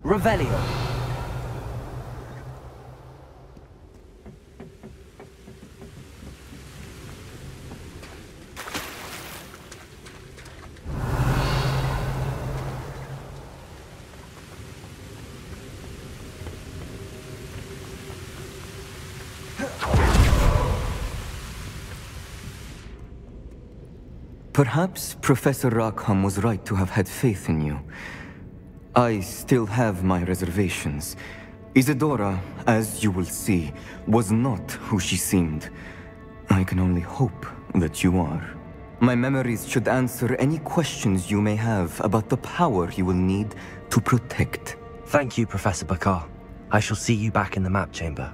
Revelio. Perhaps Professor Rackham was right to have had faith in you. I still have my reservations. Isadora, as you will see, was not who she seemed. I can only hope that you are. My memories should answer any questions you may have about the power you will need to protect. Thank you, Professor Bakar. I shall see you back in the map chamber.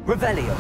Revelio.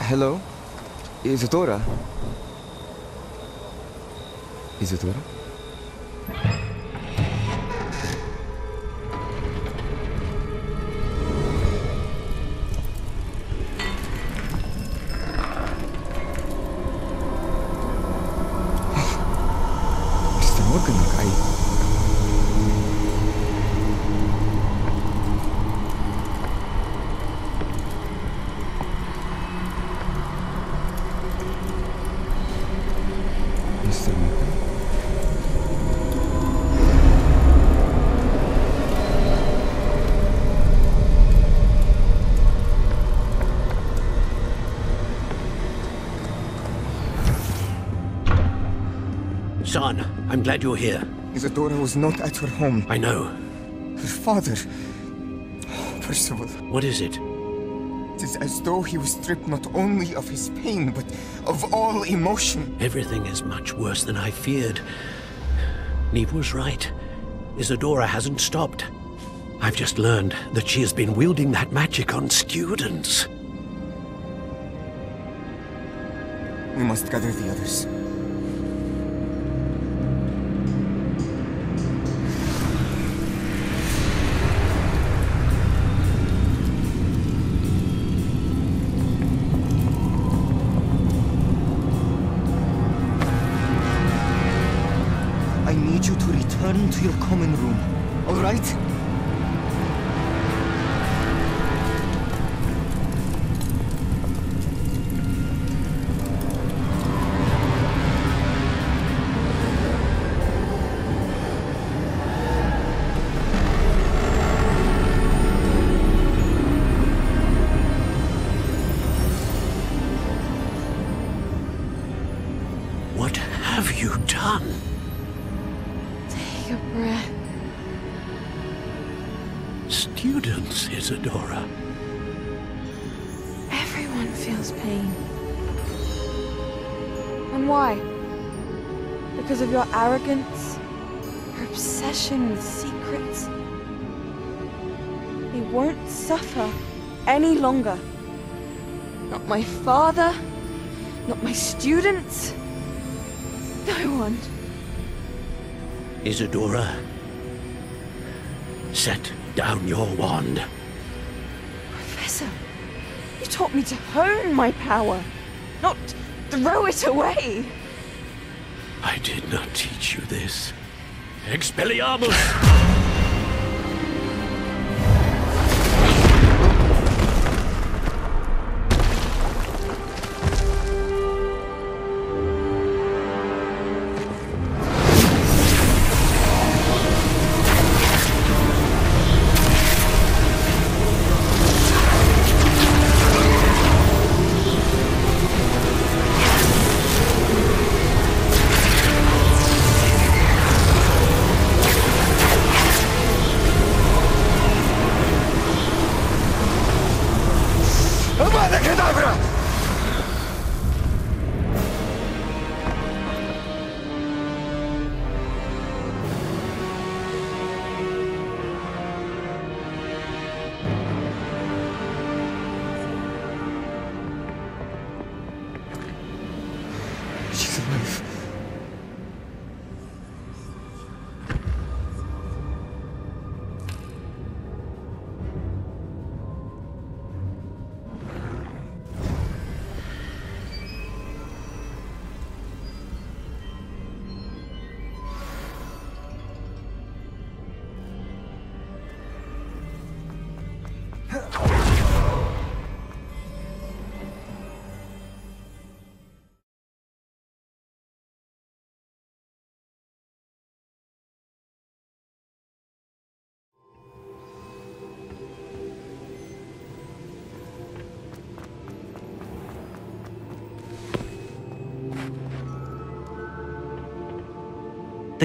Hello? Isadora? Isadora? Mr. Morganach, Mr. Morgan? Son, I'm glad you're here. Isadora was not at her home. I know. Her father... Percival. What is it? It is as though he was stripped not only of his pain, but of all emotion. Everything is much worse than I feared. Neve was right. Isadora hasn't stopped. I've just learned that she has been wielding that magic on students. We must gather the others. I need you to return to your common room, all right? What have you done? Take a breath. Students, Isadora. Everyone feels pain. And why? Because of your arrogance? Your obsession with secrets? They won't suffer any longer. Not my father, not my students. No one. Isadora, set down your wand. Professor, you taught me to hone my power, not throw it away. I did not teach you this. Expelliarmus!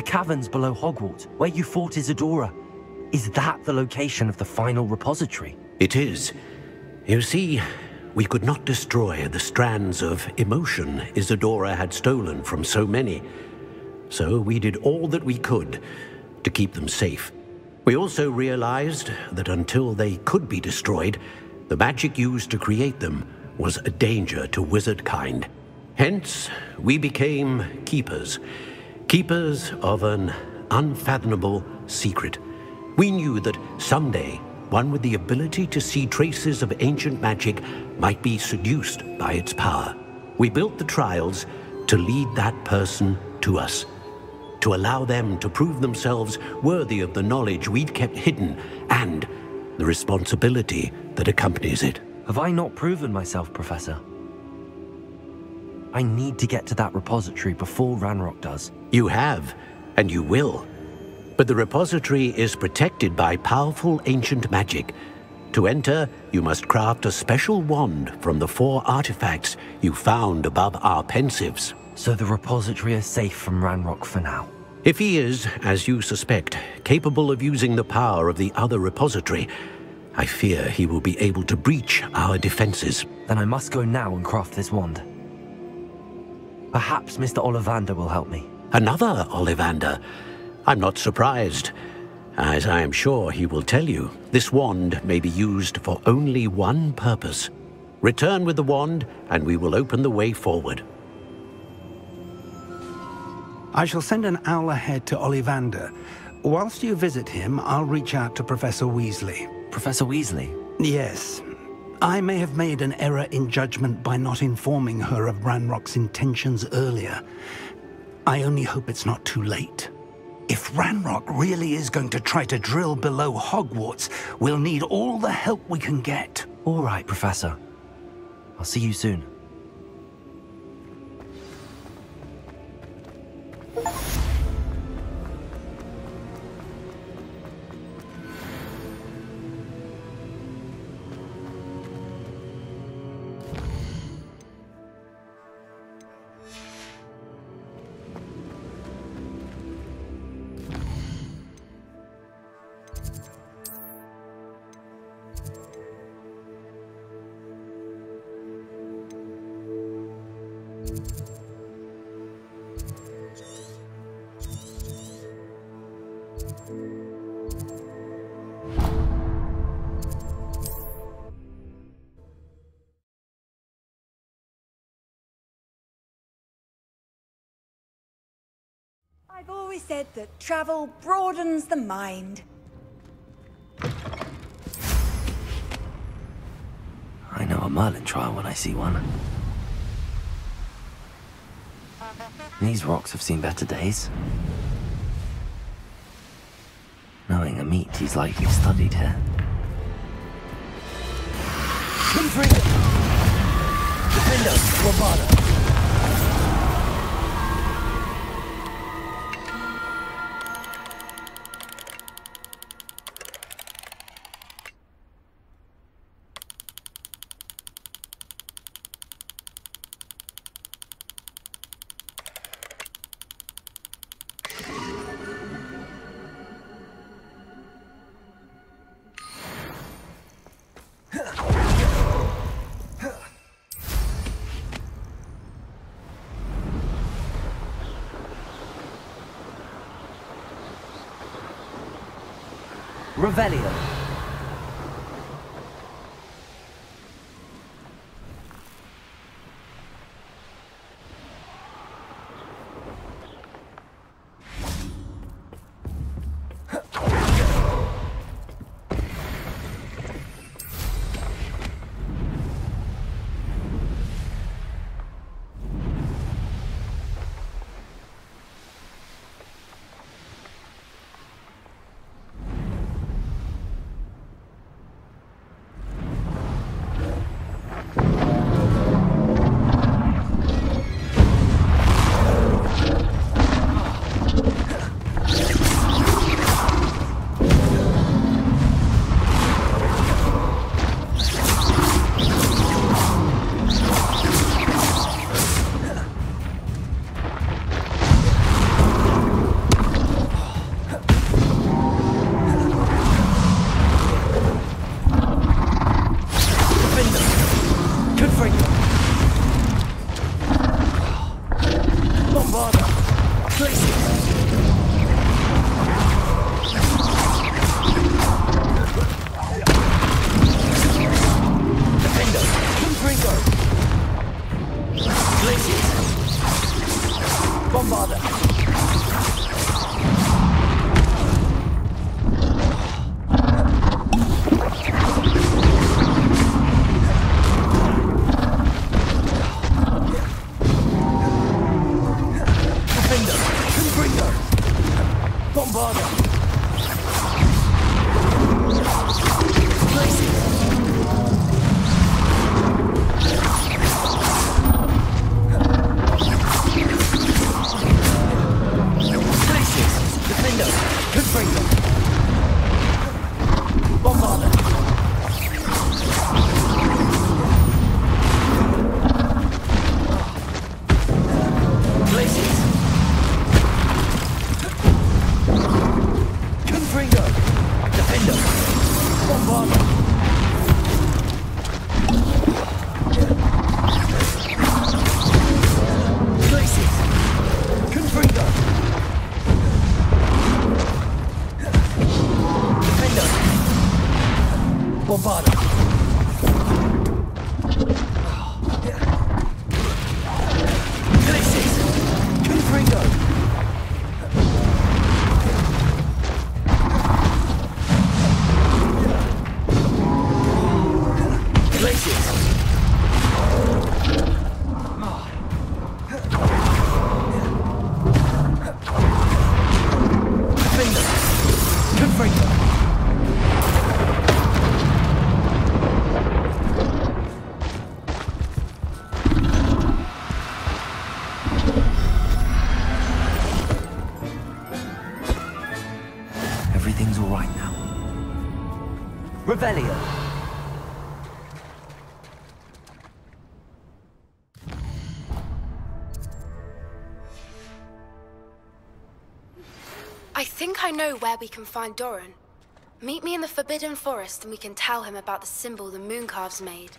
caverns below Hogwarts, where you fought Isadora. Is that the location of the final repository? It is. You see, we could not destroy the strands of emotion Isadora had stolen from so many. So we did all that we could to keep them safe. We also realized that until they could be destroyed, the magic used to create them was a danger to wizard kind. Hence, we became keepers. Keepers of an unfathomable secret. We knew that someday, one with the ability to see traces of ancient magic might be seduced by its power. We built the trials to lead that person to us, to allow them to prove themselves worthy of the knowledge we'd kept hidden and the responsibility that accompanies it. Have I not proven myself, Professor? I need to get to that repository before Ranrock does. You have, and you will. But the repository is protected by powerful ancient magic. To enter, you must craft a special wand from the 4 artifacts you found above our pensives. So the repository is safe from Ranrock for now. If he is, as you suspect, capable of using the power of the other repository, I fear he will be able to breach our defenses. Then I must go now and craft this wand. Perhaps Mr. Ollivander will help me. Another Ollivander? I'm not surprised. As I am sure he will tell you, this wand may be used for only one purpose. Return with the wand, and we will open the way forward. I shall send an owl ahead to Ollivander. Whilst you visit him, I'll reach out to Professor Weasley. Professor Weasley? Yes. I may have made an error in judgment by not informing her of Ranrock's intentions earlier. I only hope it's not too late. If Ranrock really is going to try to drill below Hogwarts, we'll need all the help we can get. All right, Professor. I'll see you soon. I've always said that travel broadens the mind. I know a Merlin trial when I see one. These rocks have seen better days. Knowing a meat, he's likely studied here. Defender, Lombardo. Revelio. Everything's all right now. Revelio. I think I know where we can find Doran. Meet me in the Forbidden Forest and we can tell him about the symbol the Mooncalves made.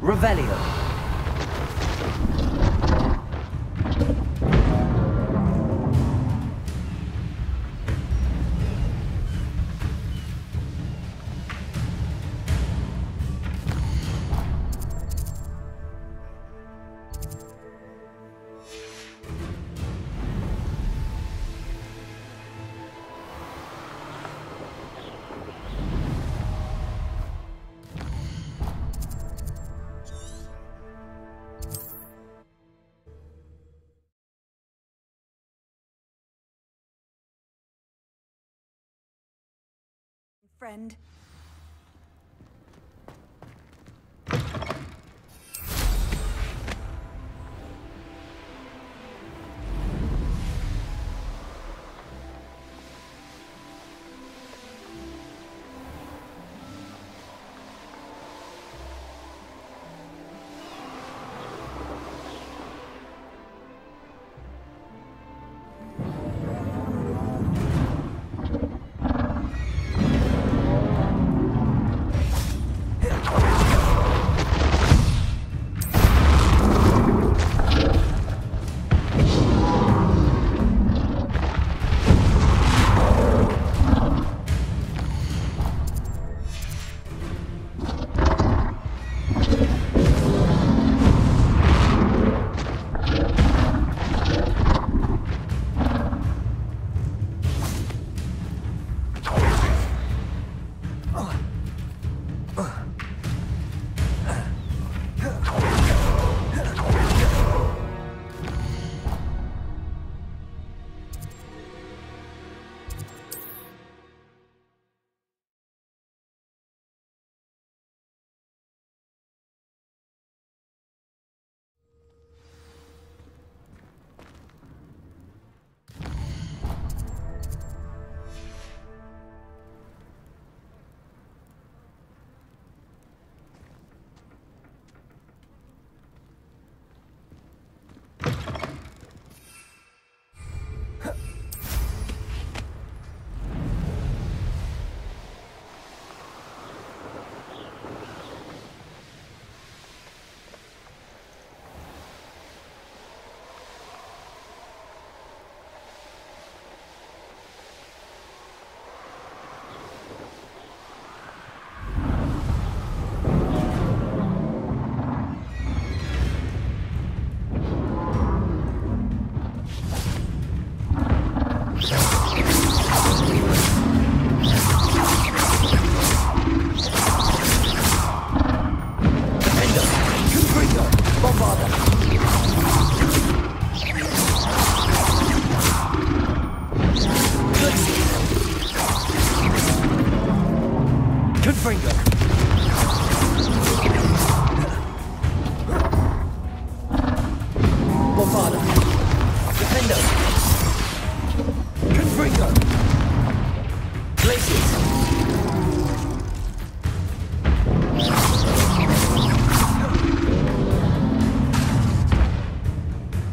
Revelio. Friend.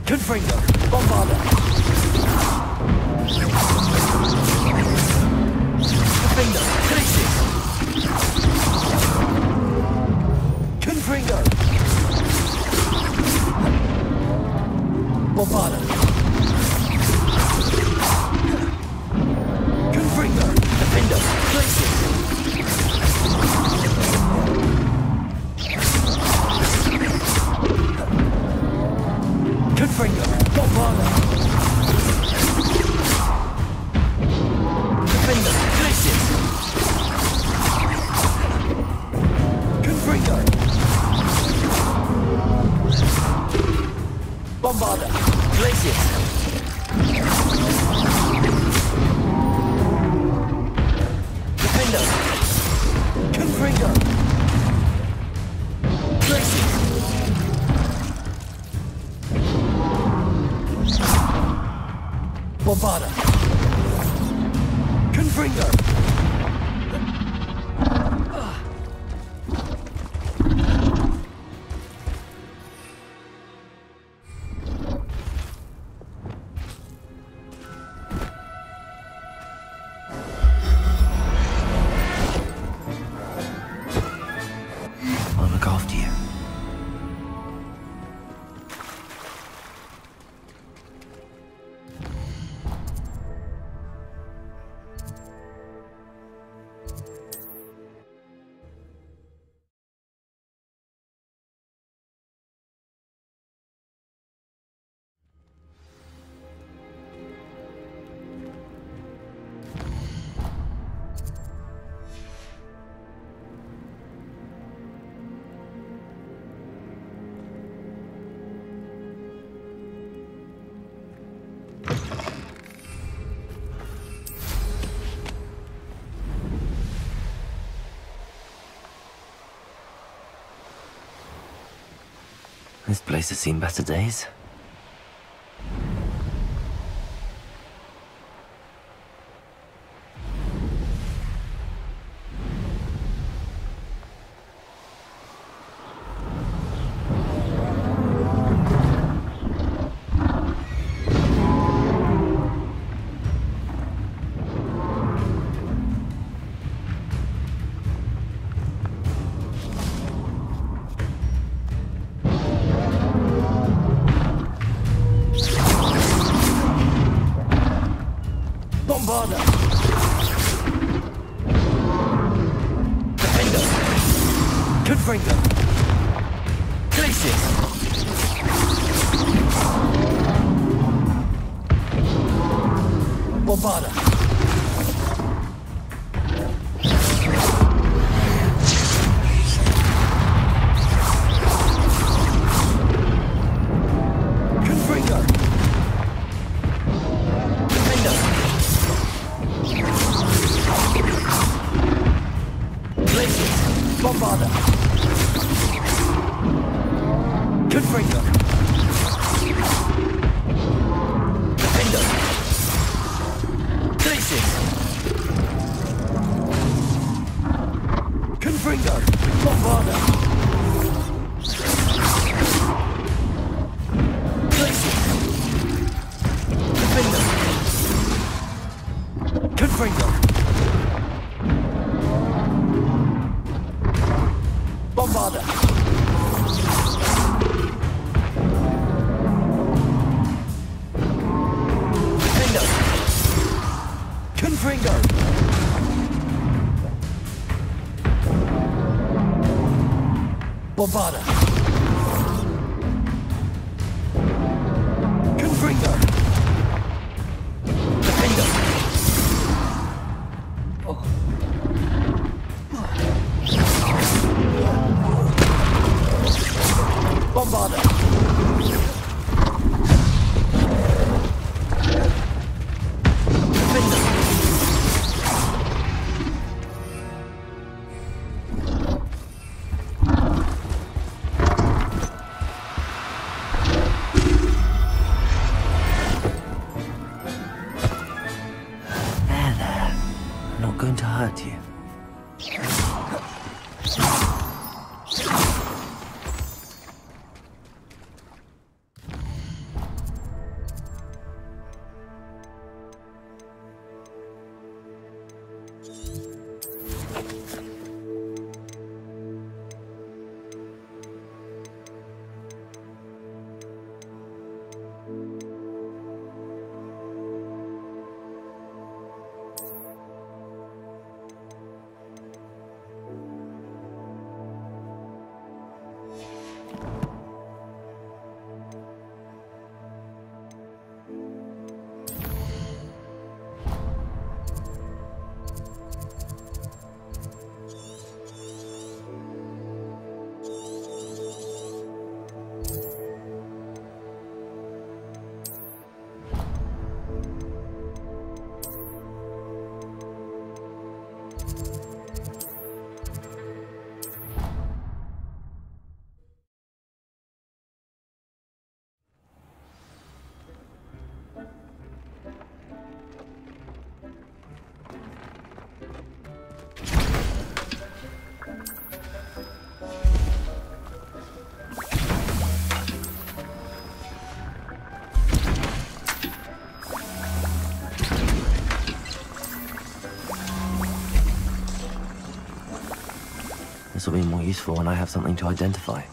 Confringo! Bombarda! Confringo! Crisis! Confringo! Bombarda! Confringo! Defendo! Crisis! Confringo! Bombarda! Defender! Crisis! Confringo! Bombarda! Glacius! Defender! Confringo! Glacius! Bombarda! Confringo! I'll look after you. This place has seen better days. Bombarda! Defender! Confringo! Glacius! Bombarda! Confringo! Defender! Glacius! Bombarda! Confringo! Defender! Glacius! Confringo! Bombarda! Glacius! Defender! Confringo! Bombarda! Defender! Confringo! Bombarda! Confringo! Defender! Bombarda! Defender! There. I'm not going to hurt you. This will be more useful when I have something to identify.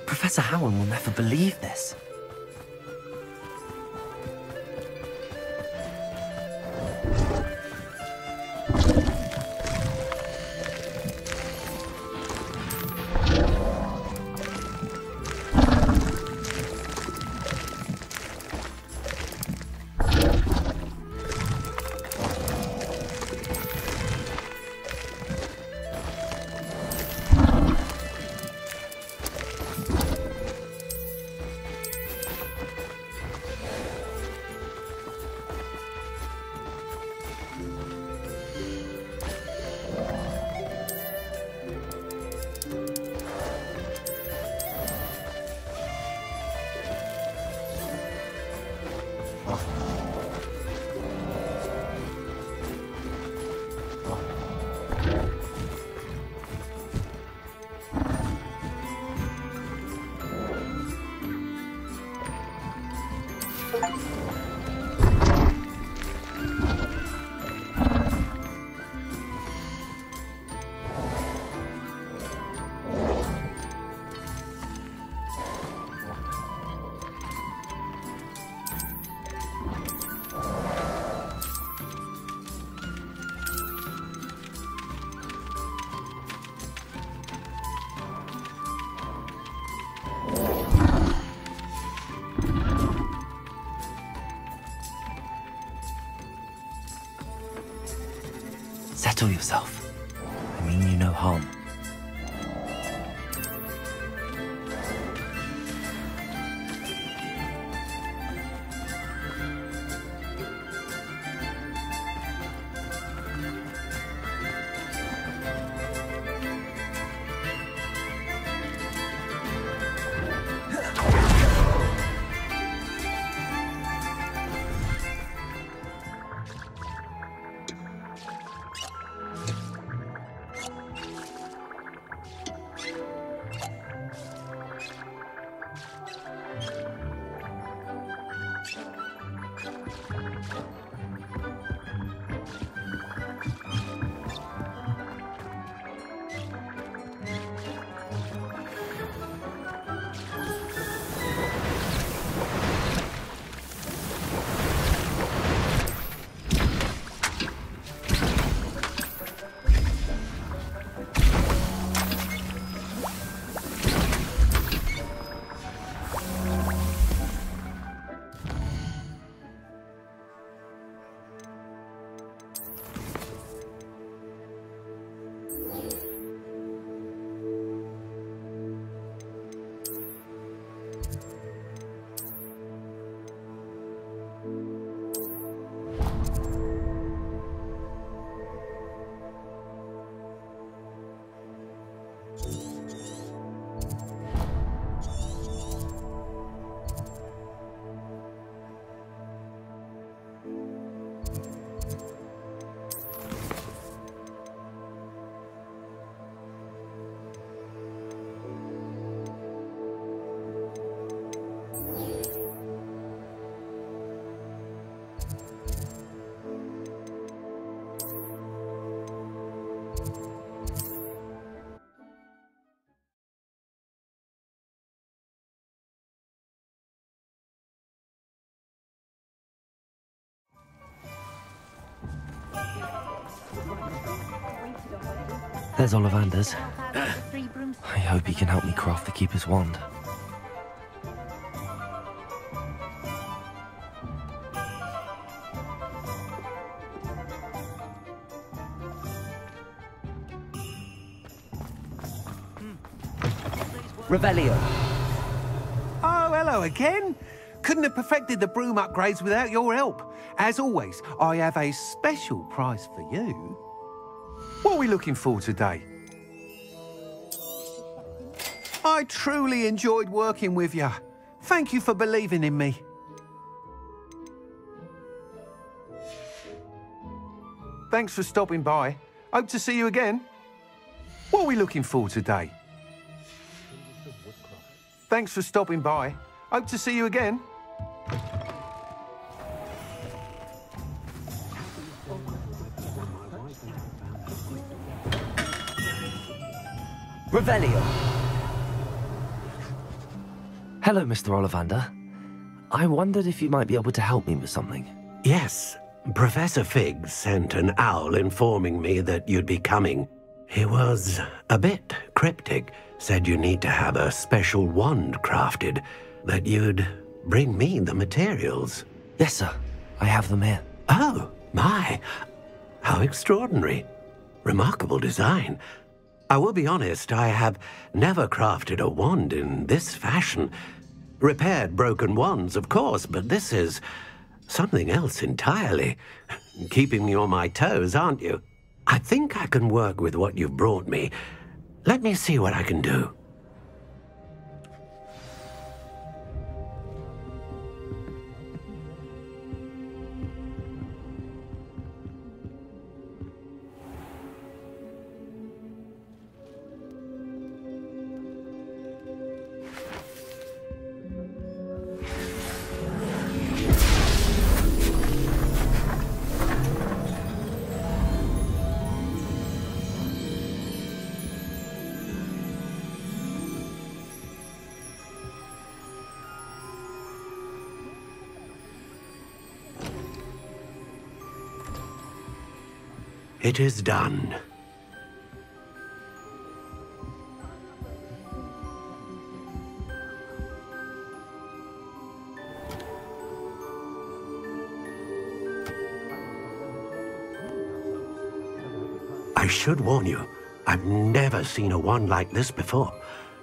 Professor Howard will never believe this. Settle yourself. I mean you no harm. There's Ollivander's. I hope he can help me craft the Keeper's wand. Revelio. Oh, hello again. Couldn't have perfected the broom upgrades without your help. As always, I have a special prize for you. What are we looking for today? I truly enjoyed working with you. Thank you for believing in me. Thanks for stopping by. Hope to see you again. What are we looking for today? Thanks for stopping by. Hope to see you again. Revelio. Hello, Mr. Ollivander. I wondered if you might be able to help me with something. Yes, Professor Fig sent an owl informing me that you'd be coming. He was a bit cryptic, said you need to have a special wand crafted, that you'd bring me the materials. Yes, sir. I have them here. Oh, my. How extraordinary. Remarkable design. I will be honest, I have never crafted a wand in this fashion. Repaired broken wands, of course, but this is something else entirely. Keeping me on my toes, aren't you? I think I can work with what you've brought me. Let me see what I can do. It is done. I should warn you, I've never seen a wand like this before.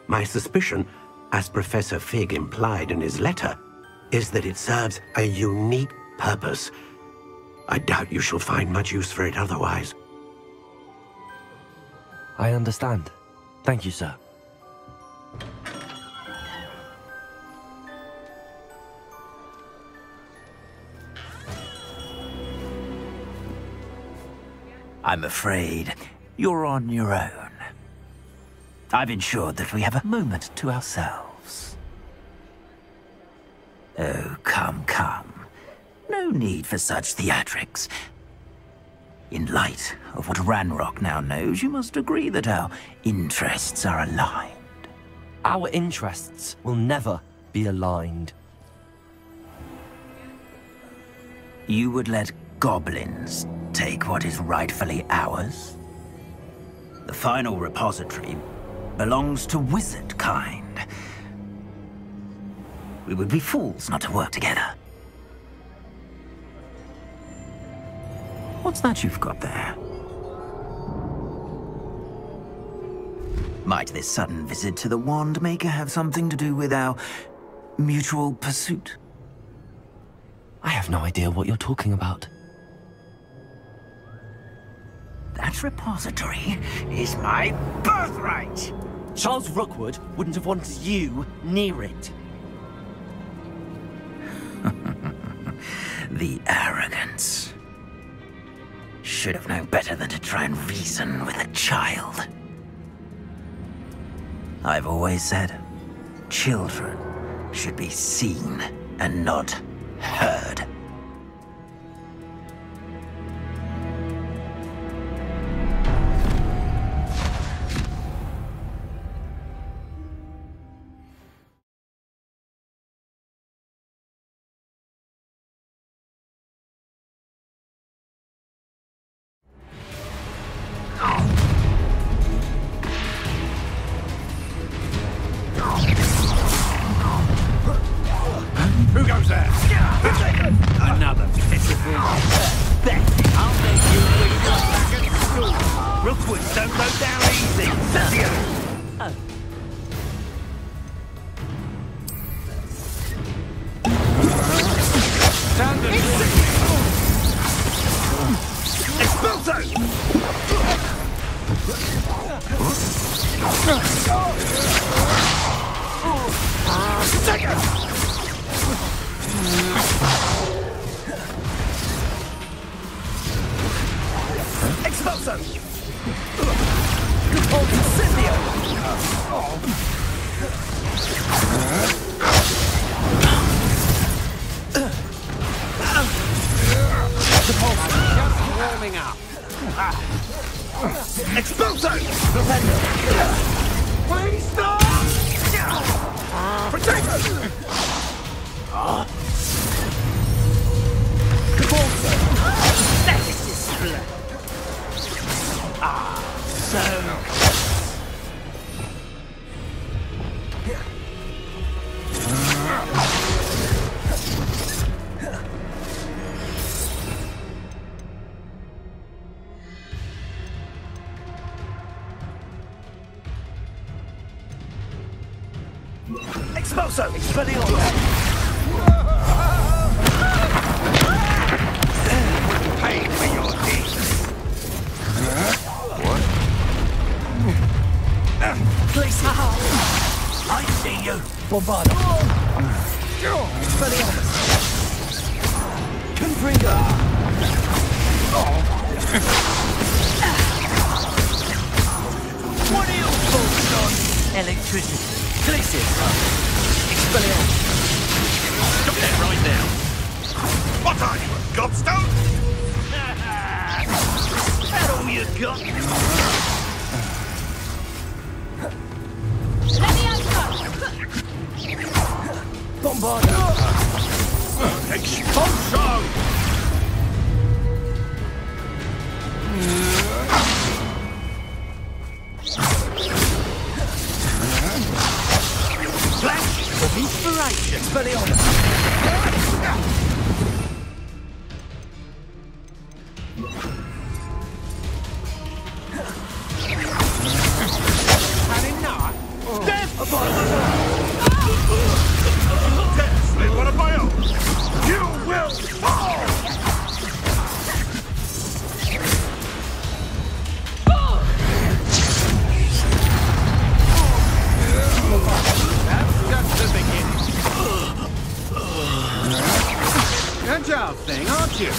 My suspicion, as Professor Fig implied in his letter, is that it serves a unique purpose. I doubt you shall find much use for it otherwise. I understand. Thank you, sir. I'm afraid you're on your own. I've ensured that we have a moment to ourselves. Oh, come, come. No need for such theatrics. In light of what Ranrock now knows, you must agree that our interests are aligned. Our interests will never be aligned. You would let goblins take what is rightfully ours? The final repository belongs to wizard kind. We would be fools not to work together. What's that you've got there? Might this sudden visit to the Wand Maker have something to do with our mutual pursuit? I have no idea what you're talking about. That repository is my birthright! Charles Rookwood wouldn't have wanted you near it. The arrogance. Should have known better than to try and reason with a child. I've always said, children should be seen and not heard. Expulso! Take it! Expulso! Hold incendio! The pulse just warming up. Expulso! Please stop! Potato! Expulso! That is display! So... Expulso! Expelliarmus! Pay for your deeds! What? Glacier! I see you! Bombardo! Expelliarmus! Confringo! What are your thoughts on electricity? Glacier! Expelliarmus! Come there right now! What are you, a gobstone? That all you got? Bombardo! Expulso! Flash of inspiration! Expelliarmus! Had enough? Death! Slip one of my own! You will fall! That's just the beginning. Agile thing, aren't you?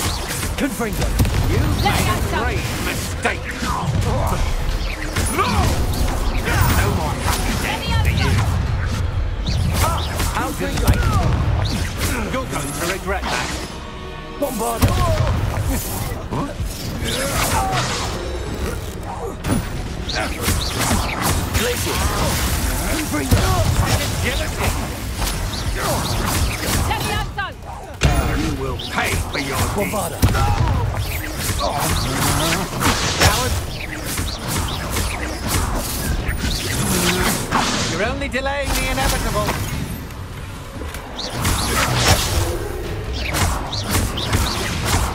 Confringo! You made a great mistake. No! No more happy days for you. How Good Confringo! night. You're going to regret that. Bombardo! What? Glacier! Confringo! Agility. You will pay for your deeds. Bombardo! Coward. You're only delaying the inevitable.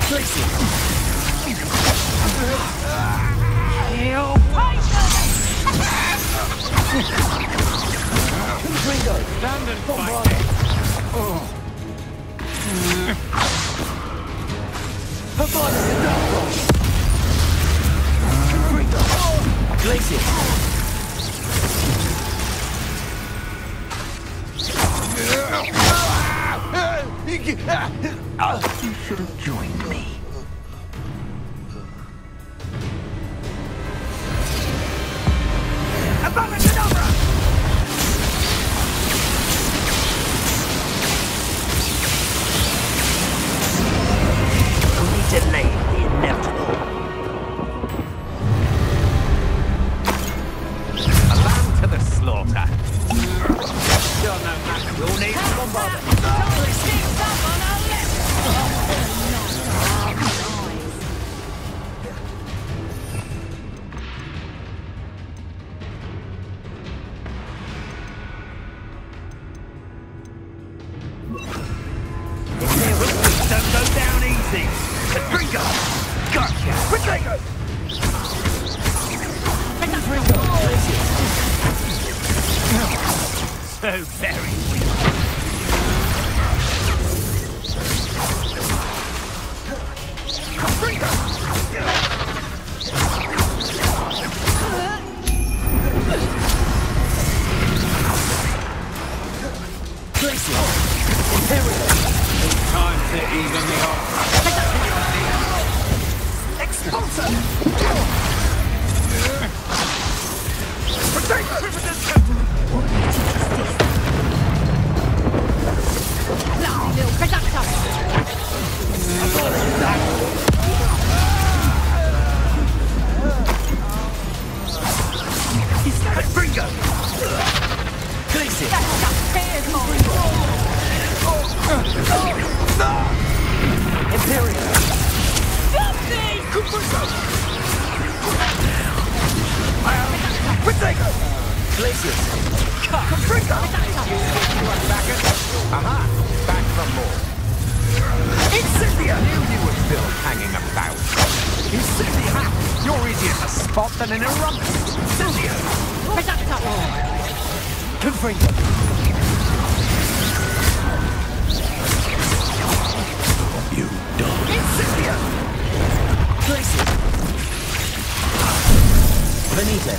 Glacier! Confringo! Stand and fight. Bombardo! Confringo! Glacier! You should have joined me. Abracadabra! Only delay the inevitable. A lamb to the slaughter. You're no match. You'll need Bombardo. Don't go down easy. Confringo! Gotcha! Potato! Confringo! So very weak. Confringo! Glacius! Imperial! Glacius! Aha! Back from more. Incendia! Knew you were still hanging about. Incendia! You're easier to spot than an eruption. Incendia! Confringo! You dog. Incendia! Glacius! Benito!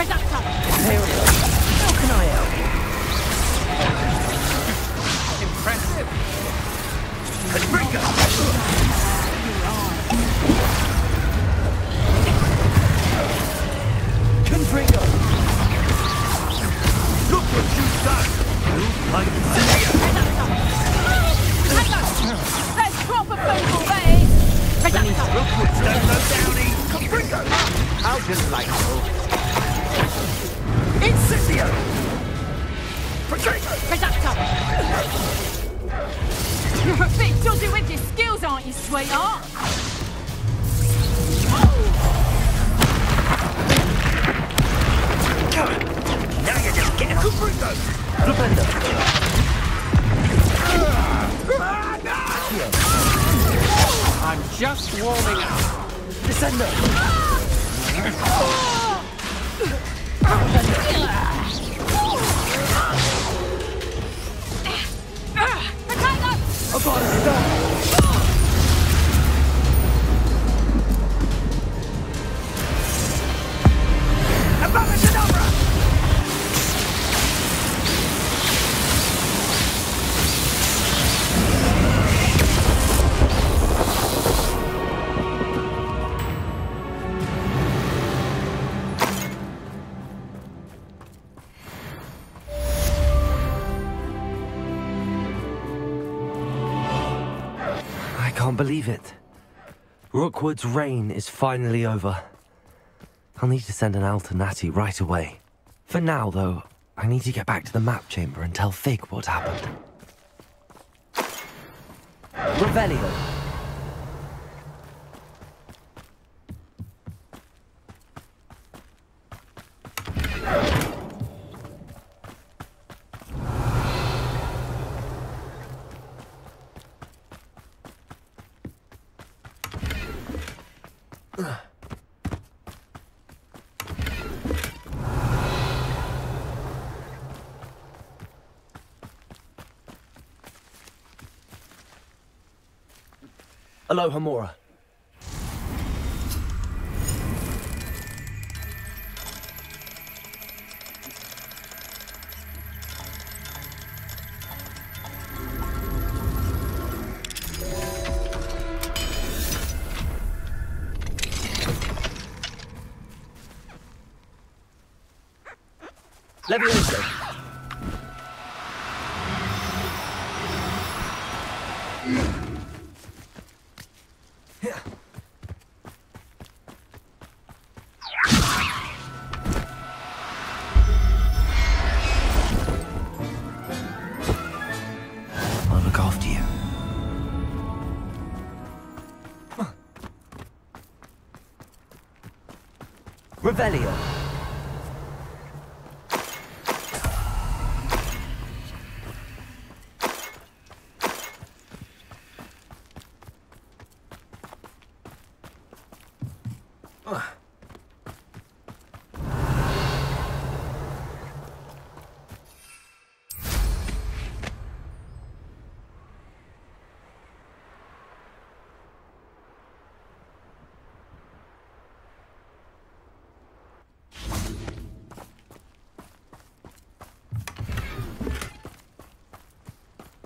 Imperial! How can I help? Impressive. Confringo! Confringo! Look what you've done! You like Incendia! That's proper football, that is! Look what's done, no downy! Confringo! How delightful. Incendio! You're a bit dodgy with your skills, aren't you, sweetheart? Now you're just getting Confringo! Flipendo! I'm just warming up. Descendo! I can't believe it. Rookwood's reign is finally over. I'll need to send an Alternati right away. For now, though, I need to get back to the map chamber and tell Fig what happened. Revelio. Aloha Mora. Levioso. I'll look after you. Revelio.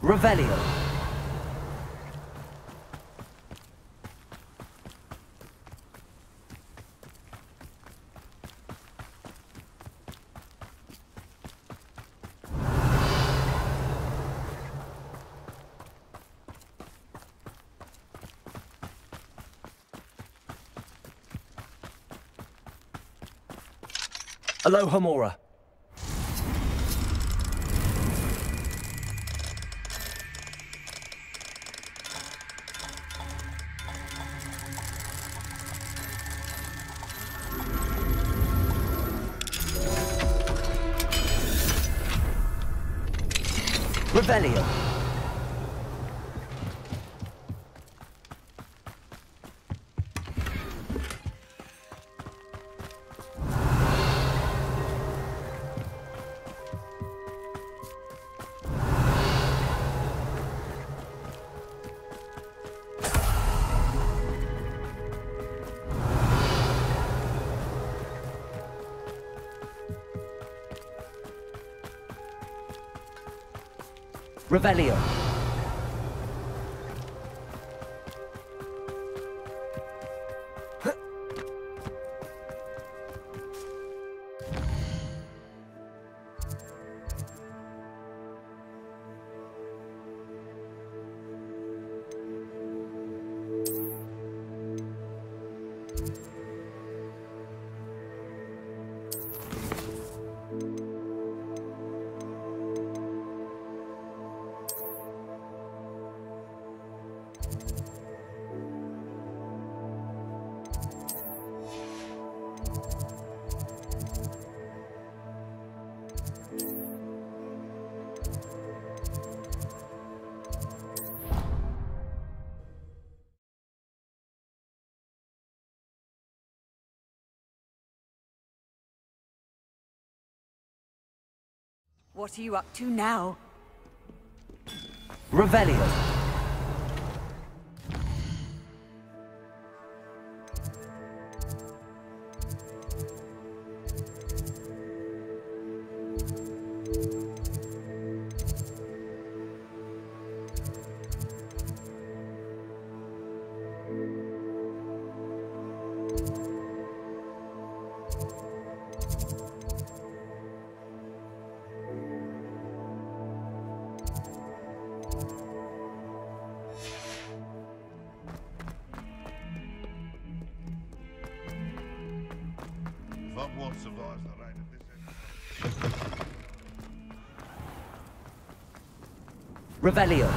Revelio. Aloha Mora. Revelio. Revelio. What are you up to now? Revelio. Hogwarts survives the rain of this end. Revelio.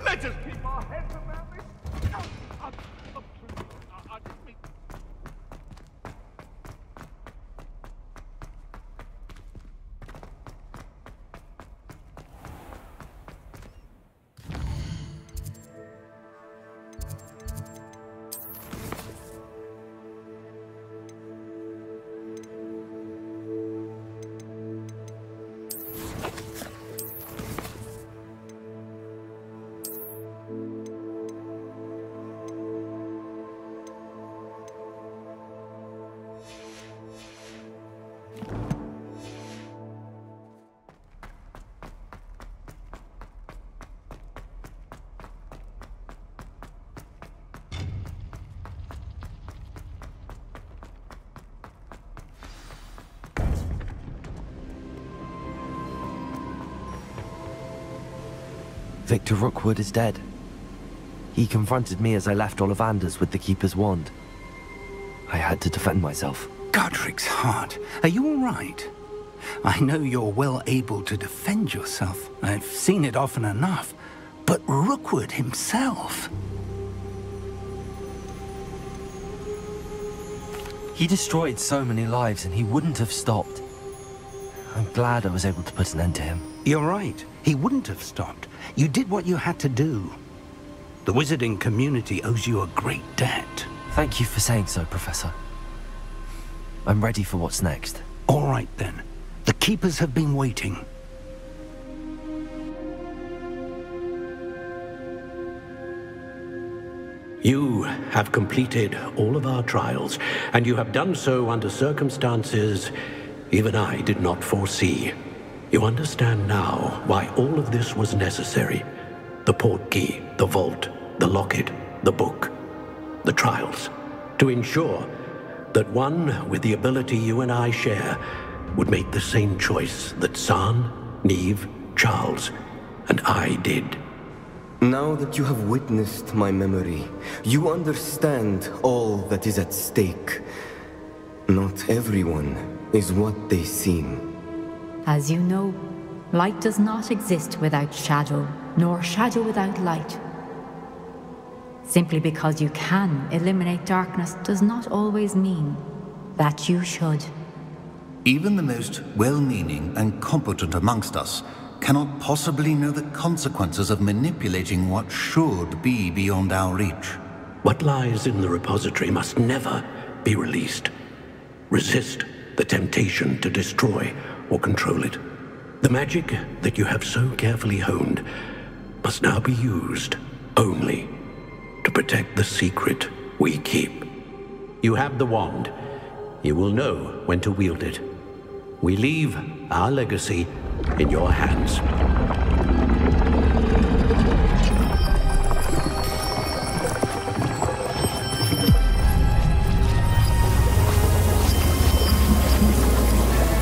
Let us keep our heads around this. I didn't mean... Victor Rookwood is dead. He confronted me as I left Ollivander's with the Keeper's wand. I had to defend myself. Godric's heart, are you all right? I know you're well able to defend yourself. I've seen it often enough. But Rookwood himself... He destroyed so many lives and he wouldn't have stopped. I'm glad I was able to put an end to him. You're right. He wouldn't have stopped. You did what you had to do. The wizarding community owes you a great debt. Thank you for saying so, Professor. I'm ready for what's next. All right, then. The Keepers have been waiting. You have completed all of our trials, and you have done so under circumstances even I did not foresee. You understand now why all of this was necessary. The portkey, the vault, the locket, the book, the trials. To ensure that one with the ability you and I share would make the same choice that San, Neve, Charles, and I did. Now that you have witnessed my memory, you understand all that is at stake. Not everyone is what they seem. As you know, light does not exist without shadow, nor shadow without light. Simply because you can eliminate darkness does not always mean that you should. Even the most well-meaning and competent amongst us cannot possibly know the consequences of manipulating what should be beyond our reach. What lies in the repository must never be released. Resist the temptation to destroy or control it. The magic that you have so carefully honed must now be used only to protect the secret we keep. You have the wand. You will know when to wield it. We leave our legacy in your hands.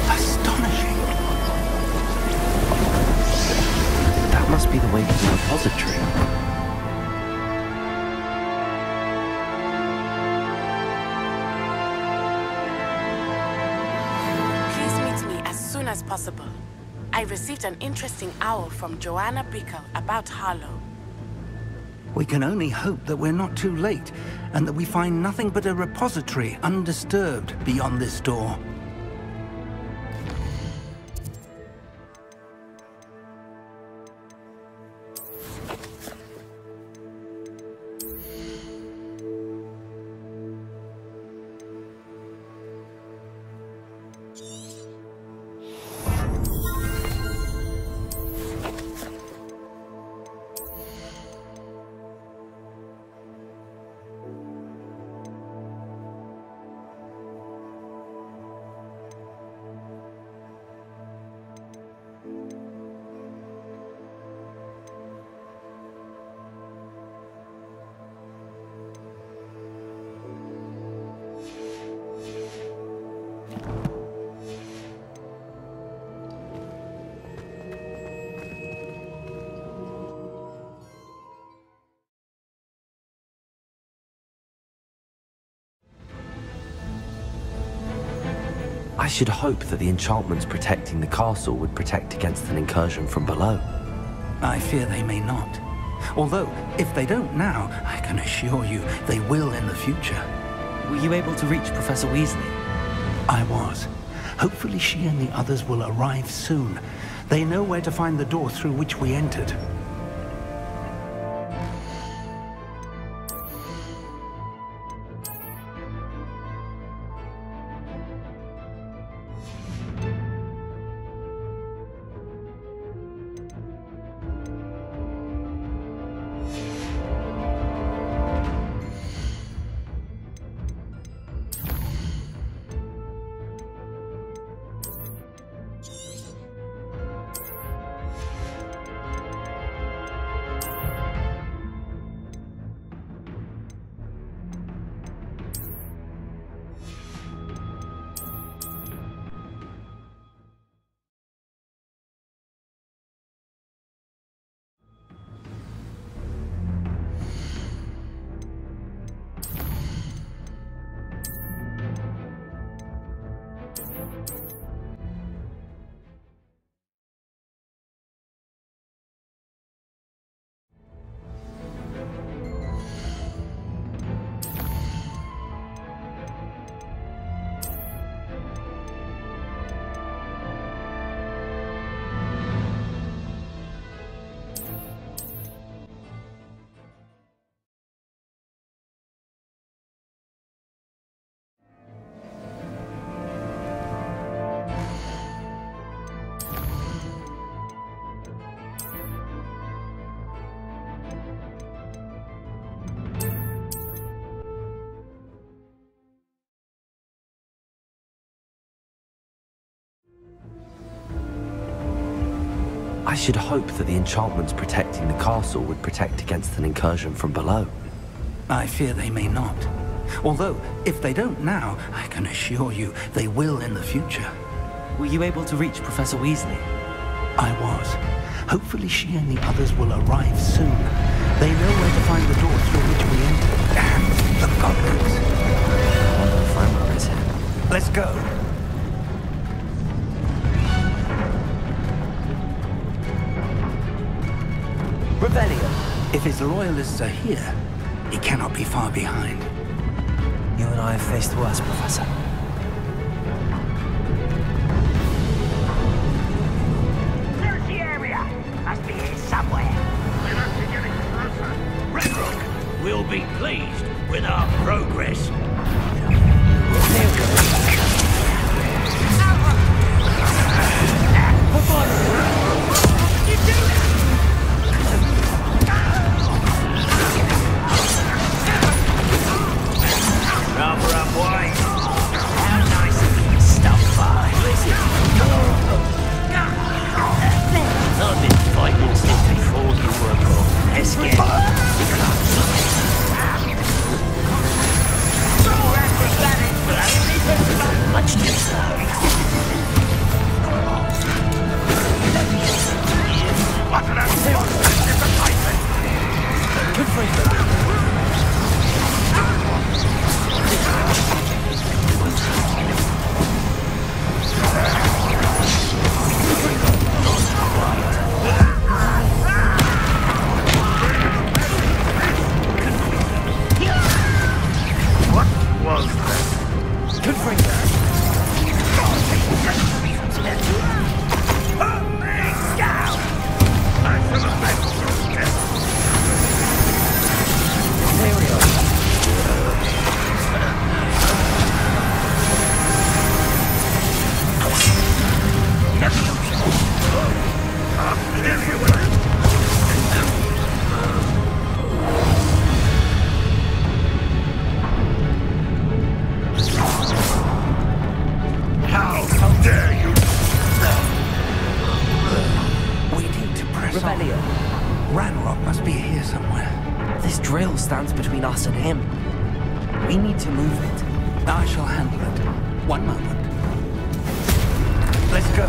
Astonishing. That must be the way to the repository. As possible. I received an interesting owl from Joanna Brickell about Harlow. We can only hope that we're not too late, and that we find nothing but a repository undisturbed beyond this door. I should hope that the enchantments protecting the castle would protect against an incursion from below. I fear they may not. Although, if they don't now, I can assure you they will in the future. Were you able to reach Professor Weasley? I was. Hopefully she and the others will arrive soon. They know where to find the door through which we entered. I should hope that the enchantments protecting the castle would protect against an incursion from below. I fear they may not. Although, if they don't now, I can assure you they will in the future. Were you able to reach Professor Weasley? I was. Hopefully she and the others will arrive soon. They know where to find the door through which we entered. And the goblins. I wonder if Ranrock is here. Let's go. Revelio. If his loyalists are here, he cannot be far behind. You and I have faced worse, Professor. There's the area. Must be here somewhere. We must be getting closer. Ranrock will be pleased with our progress. Rubber up wide. How nice of you to stop by. I've been fighting since before you were born. Let's get much too slow. What's that? It's a python. Good for you. What was that? Good for you. How dare you! We need to press Revelio. on. Ranrock must be here somewhere. This drill stands between us and him. We need to move it. I shall handle it. One moment. Let's go.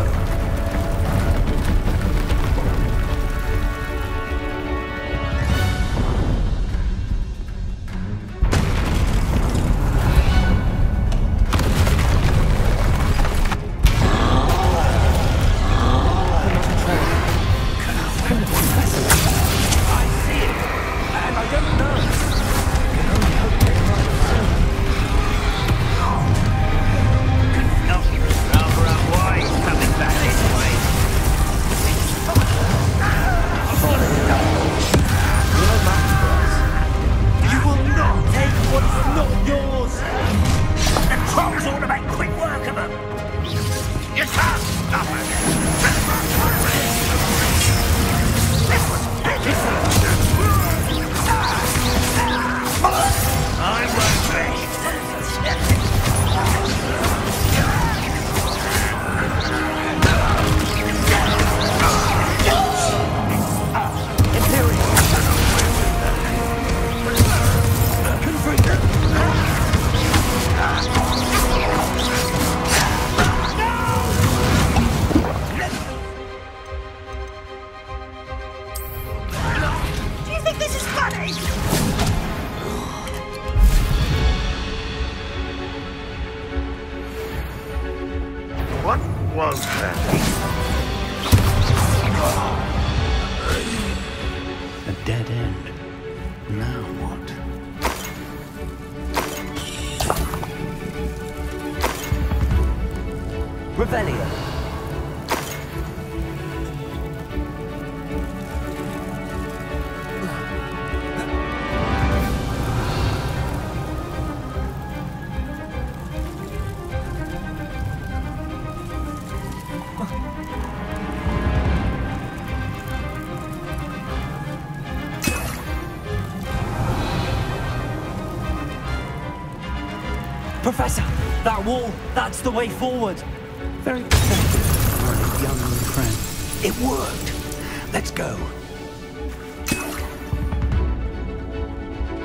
What was that? A dead end. Now what? Revelio. Professor, that wall, that's the way forward. Very pathetic, my young friend. It worked. Let's go.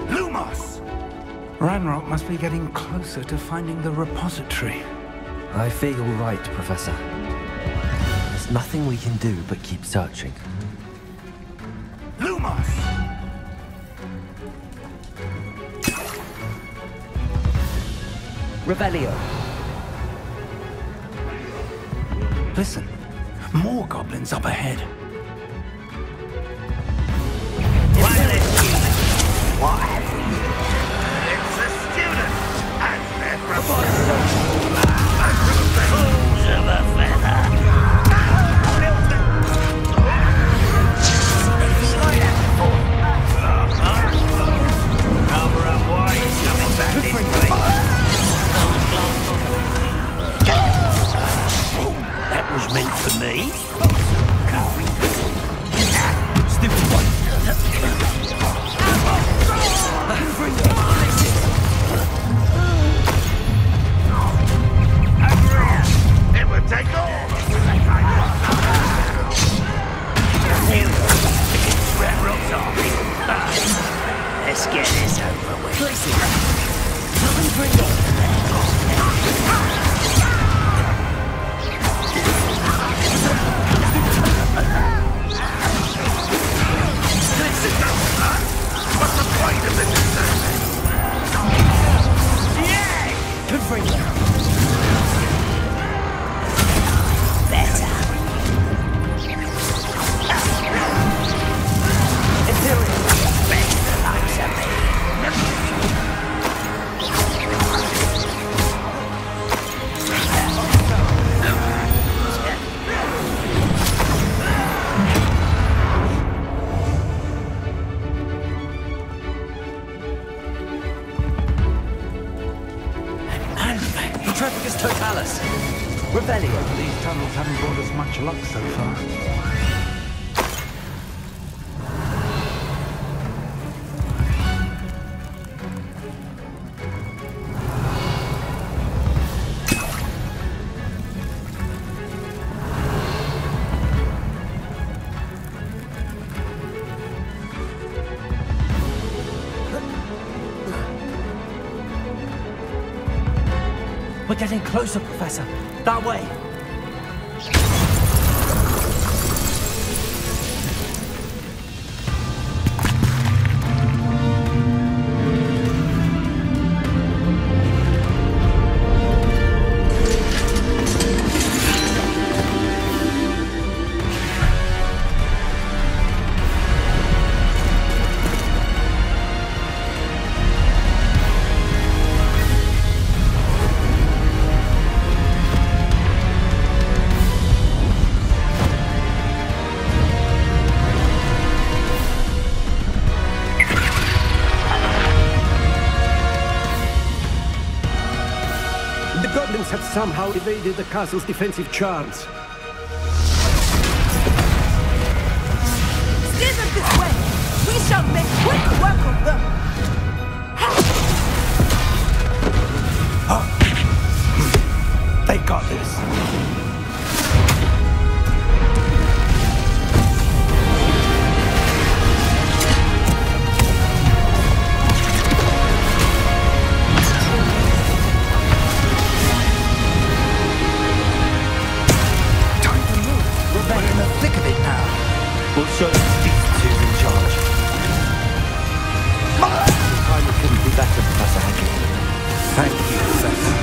Lumos! Ranrock must be getting closer to finding the repository. I fear you're right, Professor. There's nothing we can do but keep searching. Lumos! Revelio. Listen, more goblins up ahead. What have we? It's a student and their professor. Fools of a feather. Cover up why he's coming back this way. That was meant for me. Stupid one. It would take all. Ranrock's army. Let's get this over with. What's the point of this experiment? Yay! Better. Imperial. Best the likes of me. Trafficus Totalis. Revelio. These tunnels haven't brought us much luck so far. We're getting closer, Professor. That way. Have somehow evaded the castle's defensive charms. Steer them this way! We shall make quick work of them! They got this. We'll show them who's in charge. Timing couldn't be better, Professor Hackett. Thank you, Professor.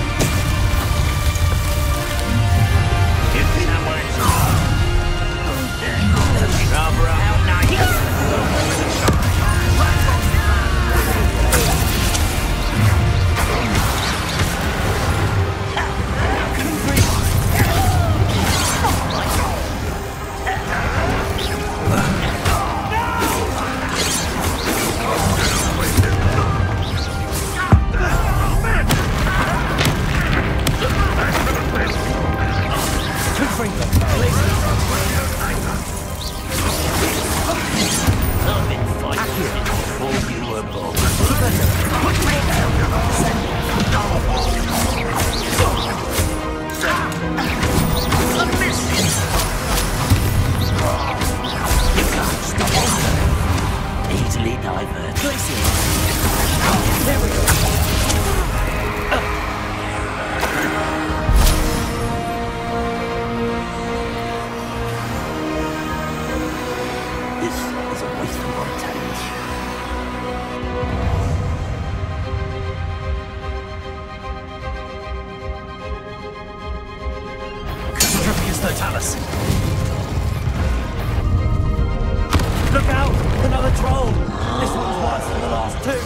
control! This one's worse than the last two!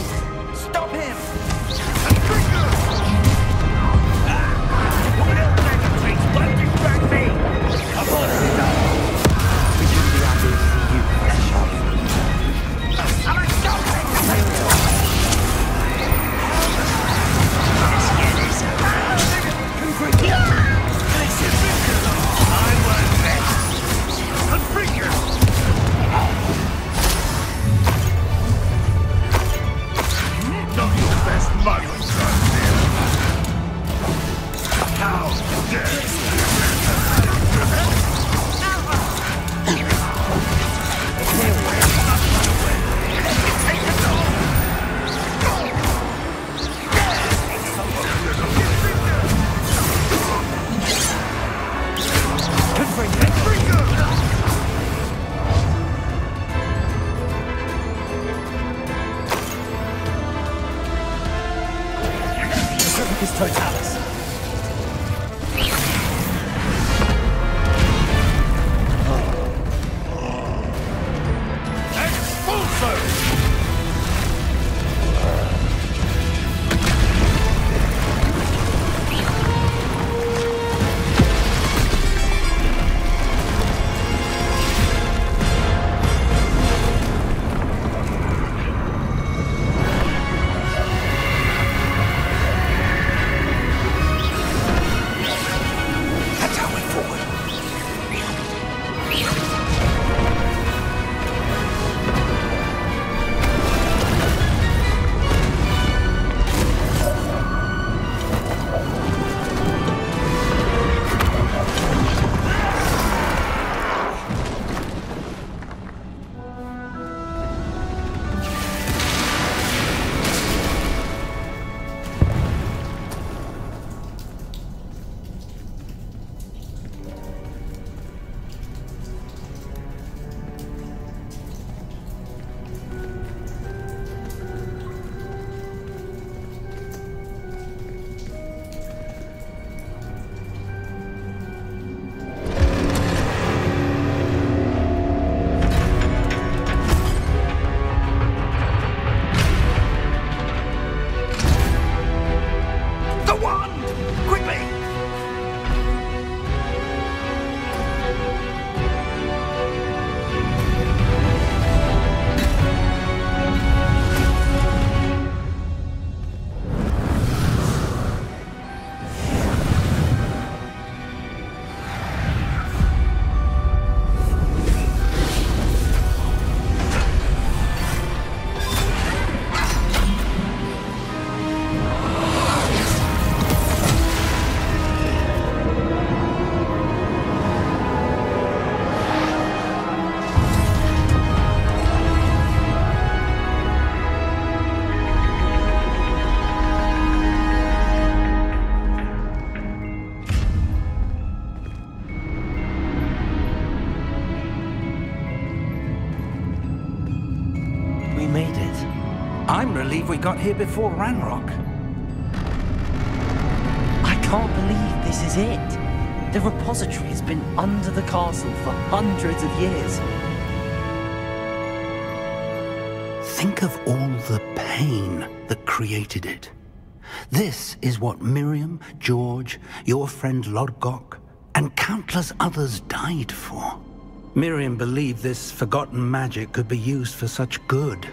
Stop him! What else takes? Why don't you back me? Come on, We shouldn't be happy to see you, Professor Sharp. Totalis. I'm relieved we got here before Ranrock. I can't believe this is it. The repository has been under the castle for hundreds of years. Think of all the pain that created it. This is what Miriam, George, your friend Lodgok, and countless others died for. Miriam believed this forgotten magic could be used for such good.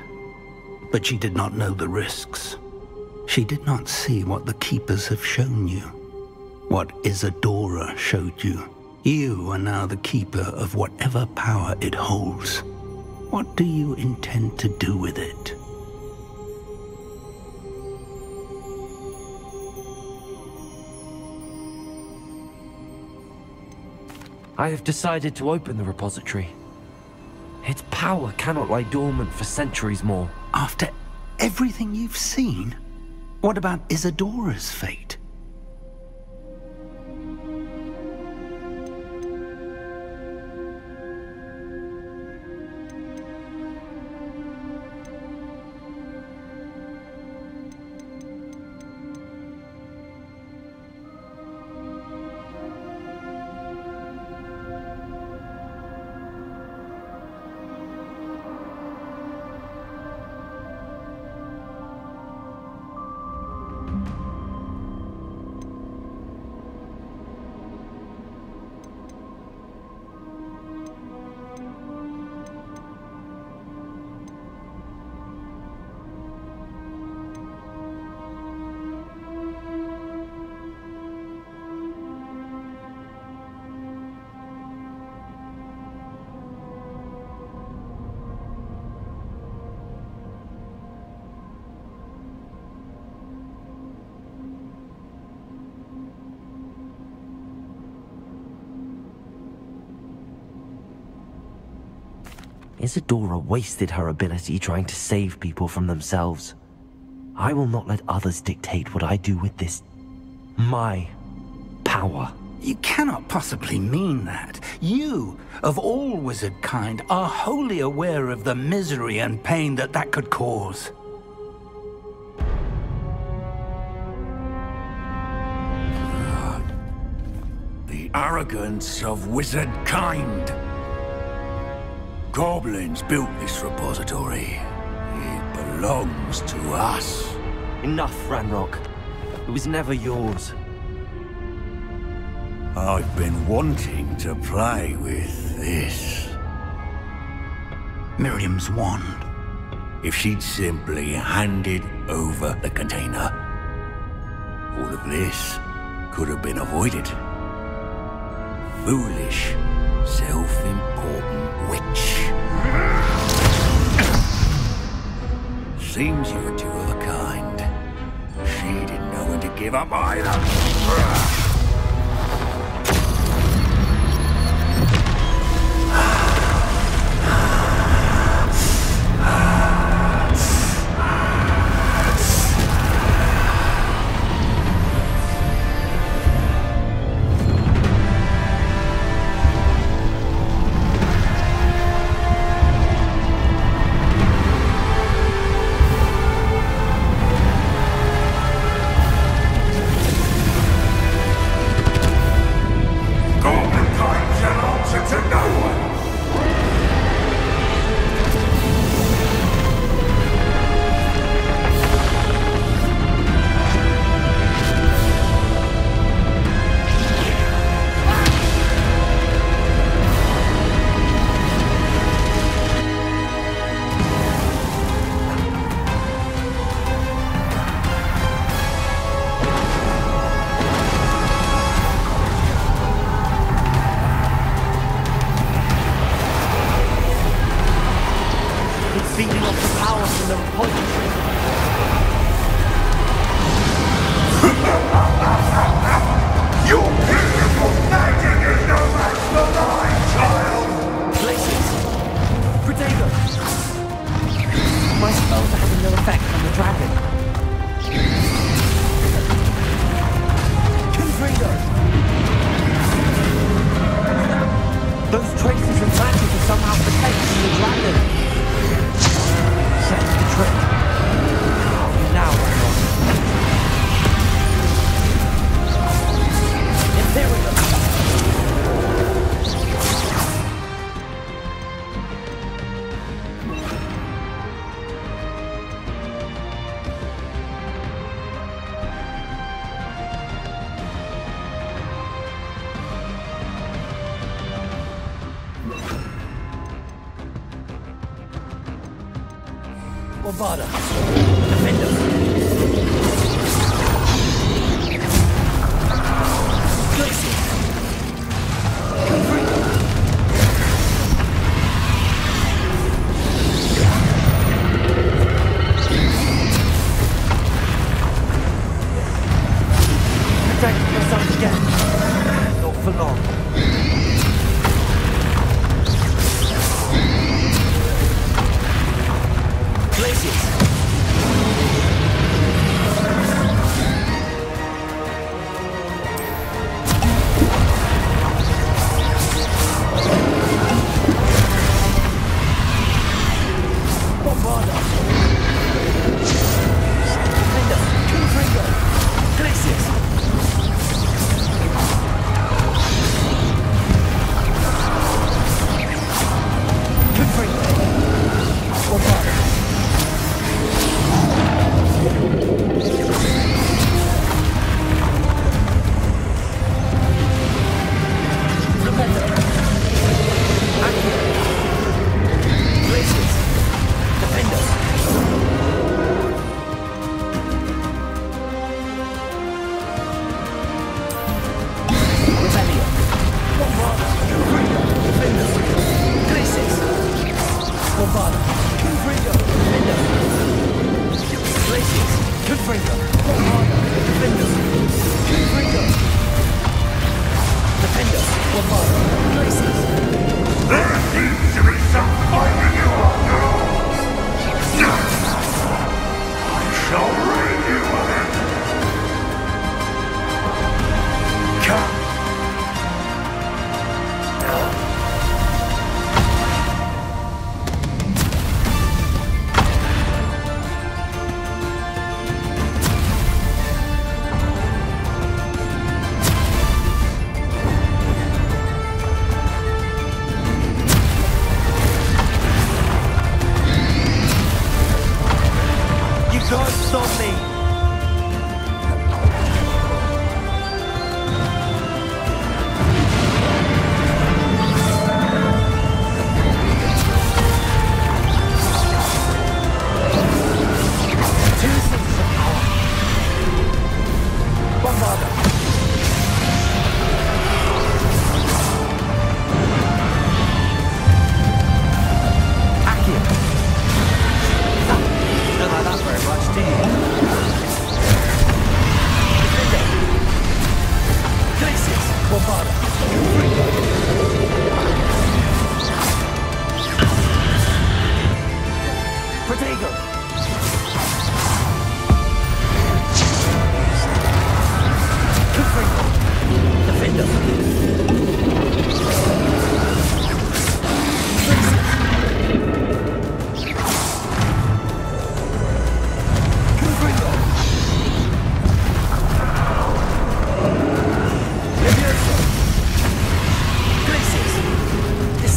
But she did not know the risks. She did not see what the Keepers have shown you. What Isadora showed you. You are now the Keeper of whatever power it holds. What do you intend to do with it? I have decided to open the repository. Its power cannot lie dormant for centuries more. After everything you've seen? What about Isadora's fate? Isadora wasted her ability trying to save people from themselves. I will not let others dictate what I do with this... my power. You cannot possibly mean that. You, of all wizard kind, are wholly aware of the misery and pain that could cause. The arrogance of wizard kind. Goblins built this repository. It belongs to us. Enough, Ranrock. It was never yours. I've been wanting to play with this. Miriam's wand. If she'd simply handed over the container, all of this could have been avoided. Foolish, self-important witch. Seems you were two of a kind. She didn't know when to give up either. Bovada. Defend us. Glacier. Come free. Protect yourself again. Not for long. Glaciers.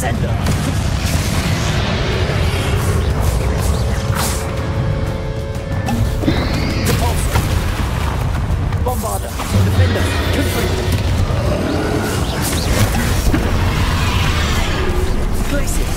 Incendio! Repulsor! Bombarder! Defender! Confringo! Glacius!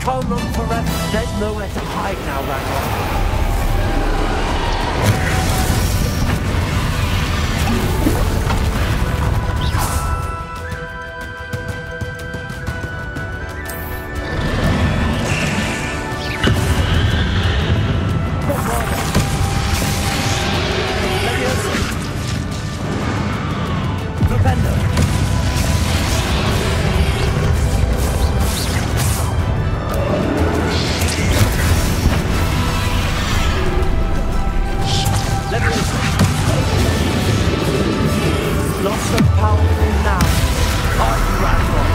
Can't run forever. There's nowhere to hide now, Ranrock. Lots of powerful now. Are you Ranrock?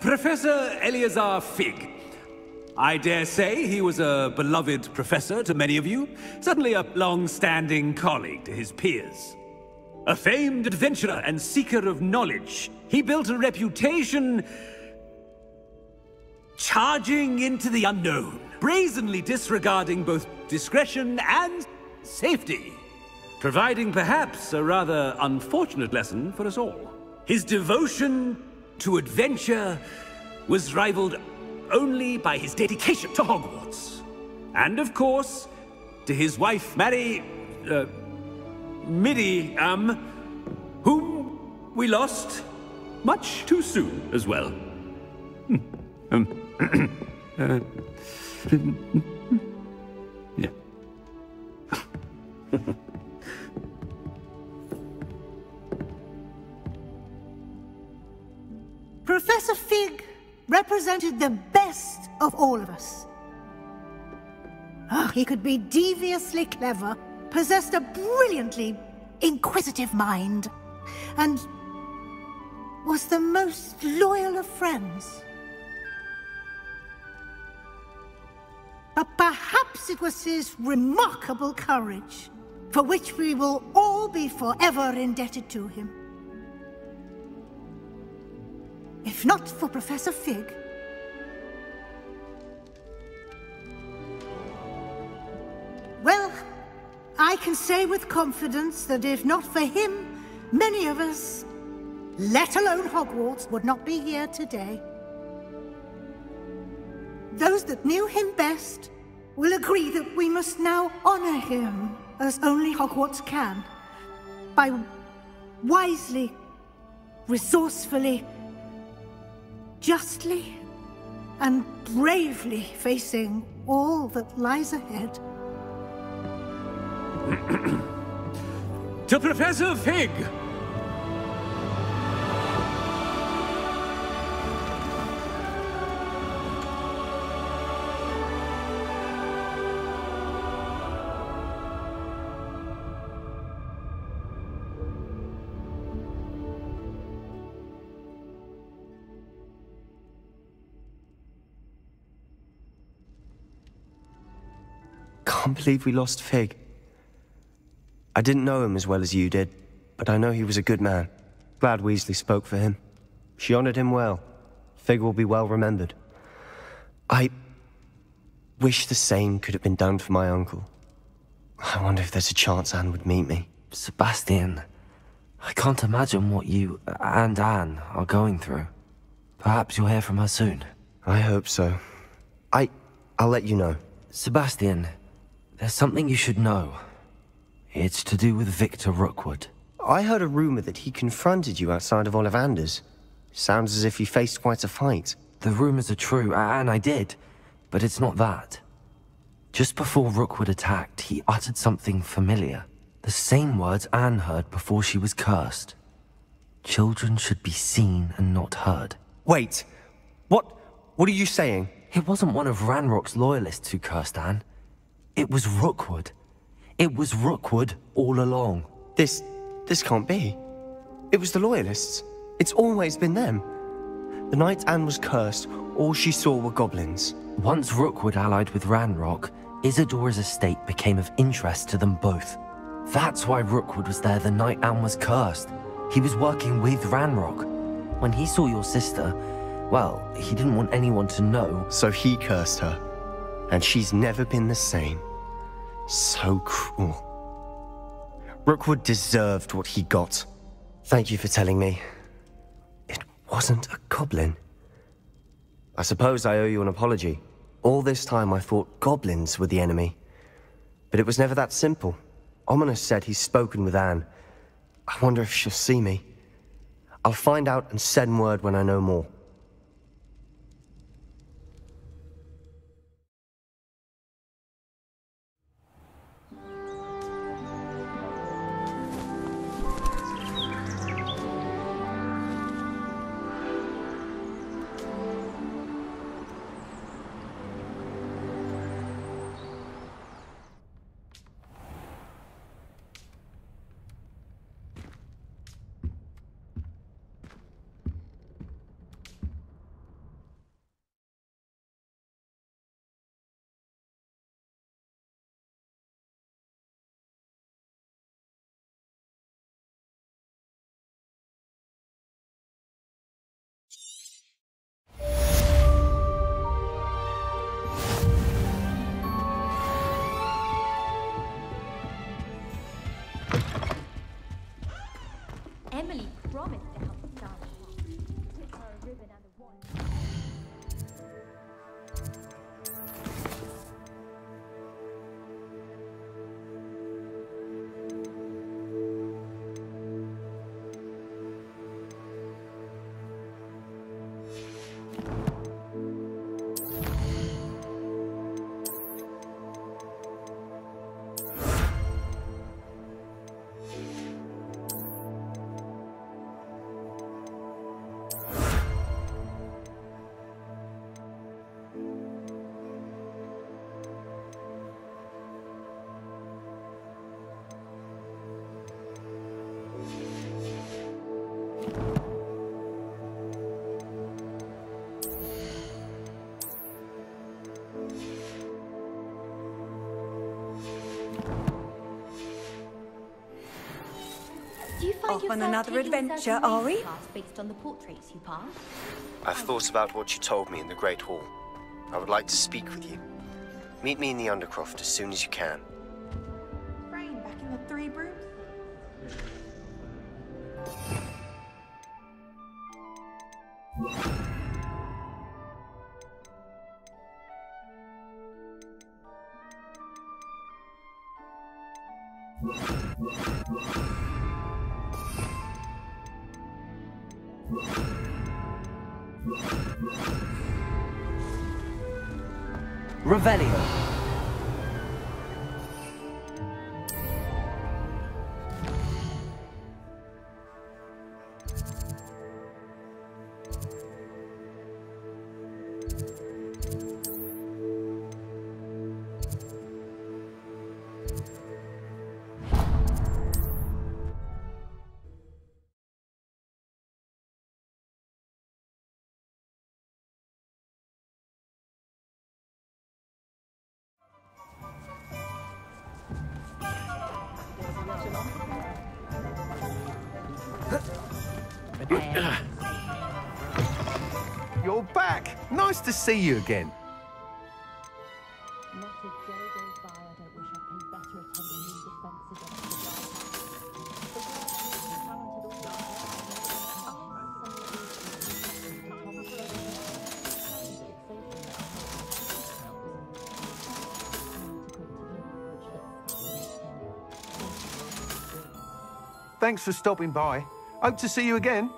Professor Eleazar Fig. I dare say he was a beloved professor to many of you, certainly a long-standing colleague to his peers. A famed adventurer and seeker of knowledge, he built a reputation charging into the unknown, brazenly disregarding both discretion and safety, providing perhaps a rather unfortunate lesson for us all. His devotion to adventure was rivaled only by his dedication to Hogwarts. And of course, to his wife, Midi, whom we lost much too soon as well. Yeah. Professor Fig represented the best of all of us. Oh, he could be deviously clever, possessed a brilliantly inquisitive mind, and was the most loyal of friends. But perhaps it was his remarkable courage, for which we will all be forever indebted to him. If not for Professor Fig, well, I can say with confidence that if not for him, many of us, let alone Hogwarts, would not be here today. Those that knew him best will agree that we must now honor him as only Hogwarts can, by wisely, resourcefully, justly and bravely facing all that lies ahead. To Professor Fig! Can't believe we lost Fig. I didn't know him as well as you did, but I know he was a good man. Glad Weasley spoke for him. She honored him well. Fig will be well remembered. I wish the same could have been done for my uncle. I wonder if there's a chance Anne would meet me. Sebastian, I can't imagine what you and Anne are going through. Perhaps you'll hear from her soon. I hope so. I'll let you know. Sebastian, there's something you should know. It's to do with Victor Rookwood. I heard a rumor that he confronted you outside of Ollivander's. Sounds as if he faced quite a fight. The rumors are true, and I did, but it's not that. Just before Rookwood attacked, he uttered something familiar. The same words Anne heard before she was cursed. Children should be seen and not heard. Wait, what are you saying? It wasn't one of Ranrock's loyalists who cursed Anne. It was Rookwood. It was Rookwood all along. This can't be. It was the Loyalists. It's always been them. The night Anne was cursed, all she saw were goblins. Once Rookwood allied with Ranrock, Isadora's estate became of interest to them both. That's why Rookwood was there the night Anne was cursed. He was working with Ranrock. When he saw your sister, well, he didn't want anyone to know. So he cursed her. And she's never been the same. So cruel. Rookwood deserved what he got. Thank you for telling me. It wasn't a goblin. I suppose I owe you an apology. All this time I thought goblins were the enemy. But it was never that simple. Ominous said he's spoken with Anne. I wonder if she'll see me. I'll find out and send word when I know more. promised to help Starlight. Took her a ribbon and a wand. Off on another adventure, are we? Based on the portraits you passed. I've thought about what you told me in the Great Hall. I would like to speak with you. Meet me in the Undercroft as soon as you can. Rain back in the Three Brooms? Revelio. You're back! Nice to see you again. Not a day goes by I don't wish I paid better attention to defenses Thanks for stopping by. Hope to see you again.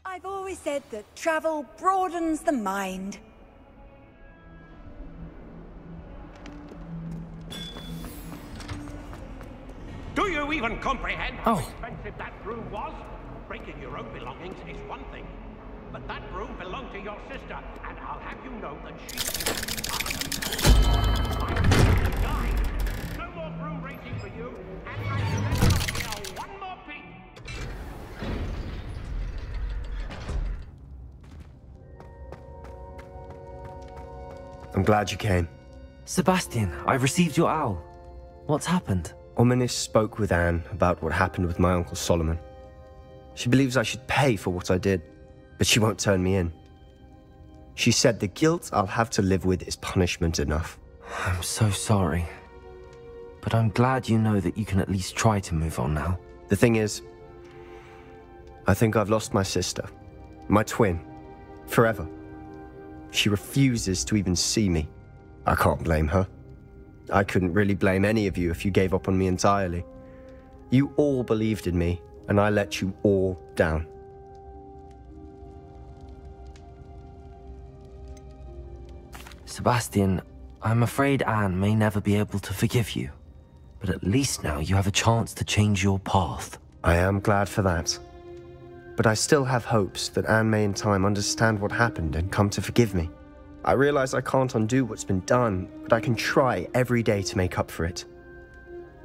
I've always said that travel broadens the mind. Do you even comprehend how expensive that broom was? Breaking your own belongings is one thing, but that broom belonged to your sister, and I'll have you know that she... I'm dying. No more broom racing for you, and I will not hear one more beat. I'm glad you came. Sebastian, I received your owl. What's happened? Ominis spoke with Anne about what happened with my Uncle Solomon. She believes I should pay for what I did, but she won't turn me in. She said the guilt I'll have to live with is punishment enough. I'm so sorry. But I'm glad you know that you can at least try to move on now. The thing is, I think I've lost my sister, my twin, forever. She refuses to even see me. I can't blame her. I couldn't really blame any of you if you gave up on me entirely. You all believed in me, and I let you all down. Sebastian, I'm afraid Anne may never be able to forgive you. But at least now you have a chance to change your path. I am glad for that. but I still have hopes that Anne may in time understand what happened and come to forgive me. I realize I can't undo what's been done, but I can try every day to make up for it.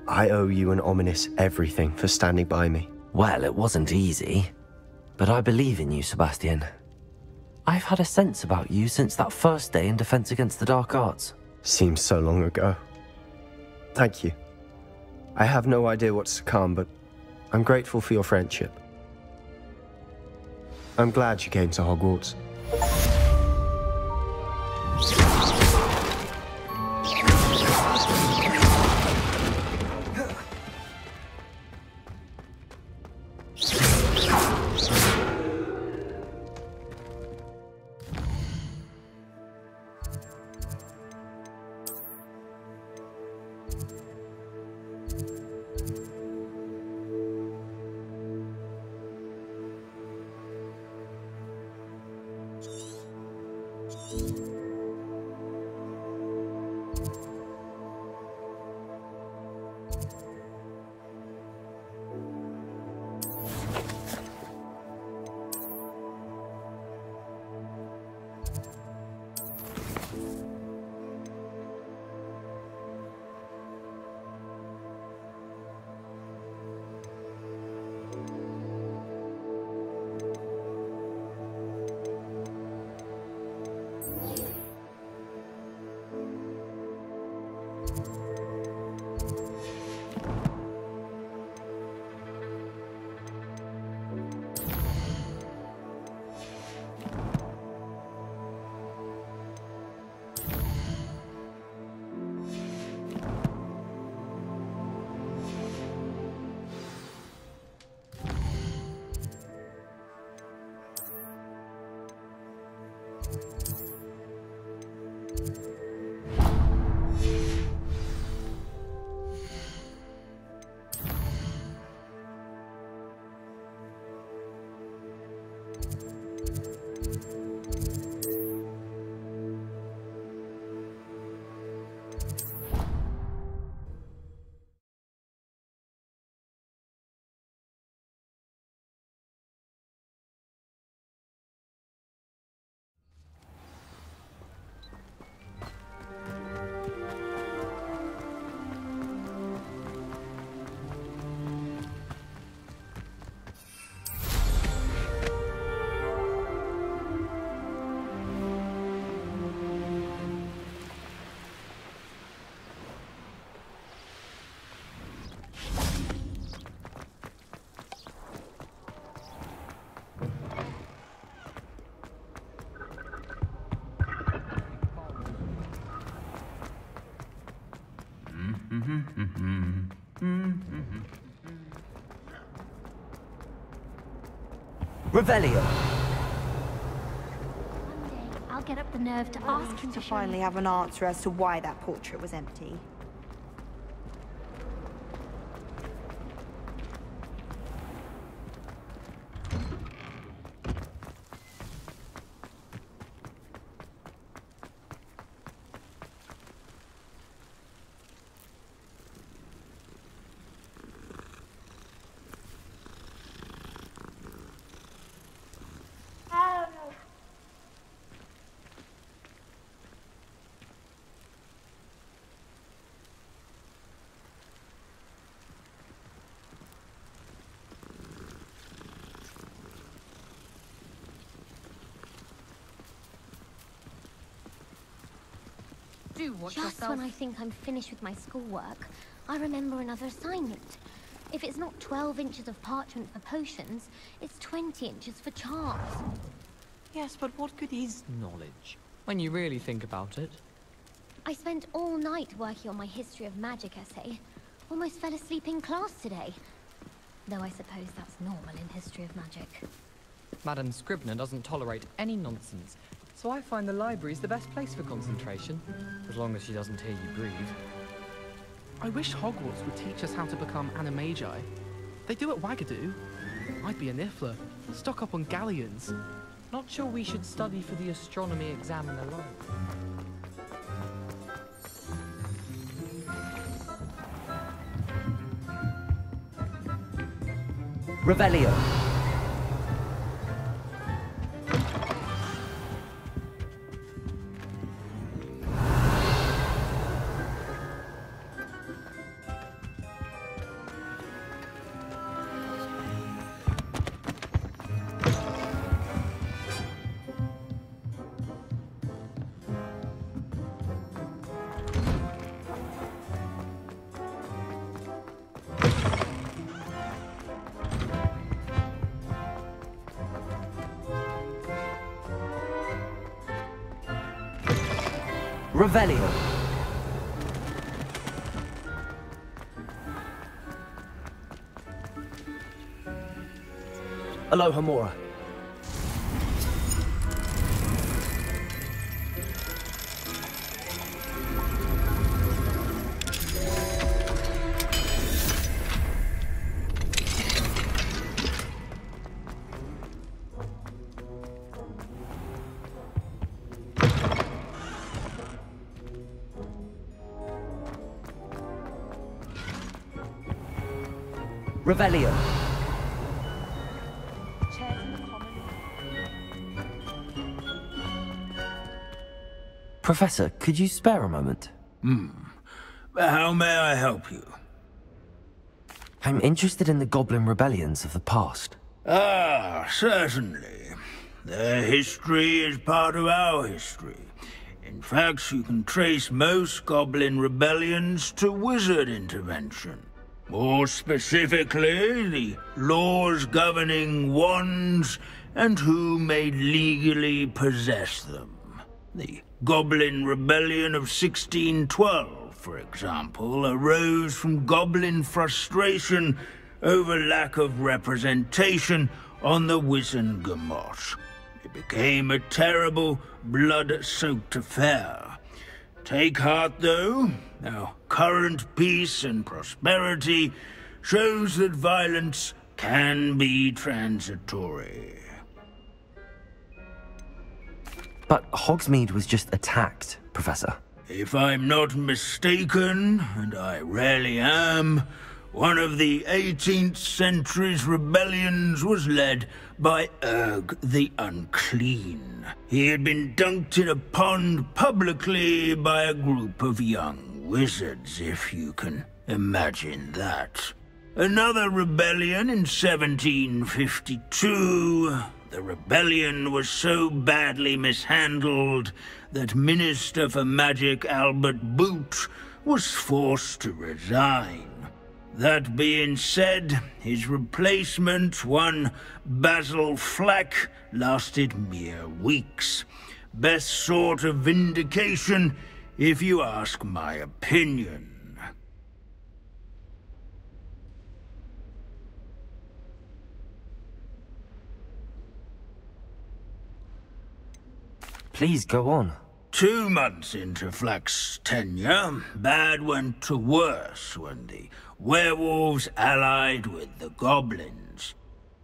I owe you and Ominis everything for standing by me. Well, it wasn't easy, but I believe in you, Sebastian. I've had a sense about you since that first day in Defense Against the Dark Arts. Seems so long ago. Thank you. I have no idea what's to come, but I'm grateful for your friendship. I'm glad you came to Hogwarts. Revelio. One day, I'll get up the nerve to ask him to finally have an answer as to why that portrait was empty. Just when I think I'm finished with my schoolwork, I remember another assignment. If it's not 12 inches of parchment for potions, it's 20 inches for charms. Yes, but what good is knowledge, when you really think about it? I spent all night working on my history of magic essay. Almost fell asleep in class today. Though I suppose that's normal in history of magic. Madam Scribner doesn't tolerate any nonsense, so I find the library's the best place for concentration, as long as she doesn't hear you breathe. I wish Hogwarts would teach us how to become animagi. They do at Wagadu. I'd be a Niffler, stock up on galleons. Not sure we should study for the astronomy examiner alone. Revelio. Revelio. Aloha Mora. Revelio. Professor, could you spare a moment? How may I help you? I'm interested in the Goblin rebellions of the past. Ah, certainly. Their history is part of our history. In fact, you can trace most Goblin rebellions to wizard intervention. More specifically, the laws governing wands and who may legally possess them. The Goblin Rebellion of 1612, for example, arose from Goblin frustration over lack of representation on the Wizengamot. It became a terrible, blood-soaked affair. Take heart, though. Our current peace and prosperity shows that violence can be transitory. But Hogsmeade was just attacked, Professor. If I'm not mistaken, and I rarely am, one of the 18th century's rebellions was led by Urg the Unclean. He had been dunked in a pond publicly by a group of young wizards, if you can imagine that. Another rebellion in 1752... The rebellion was so badly mishandled that Minister for Magic Albert Boot was forced to resign. That being said, his replacement, one Basil Flack, lasted mere weeks. Best sort of vindication, if you ask my opinion. Please go on. 2 months into Flack's tenure, bad went to worse when the werewolves allied with the goblins.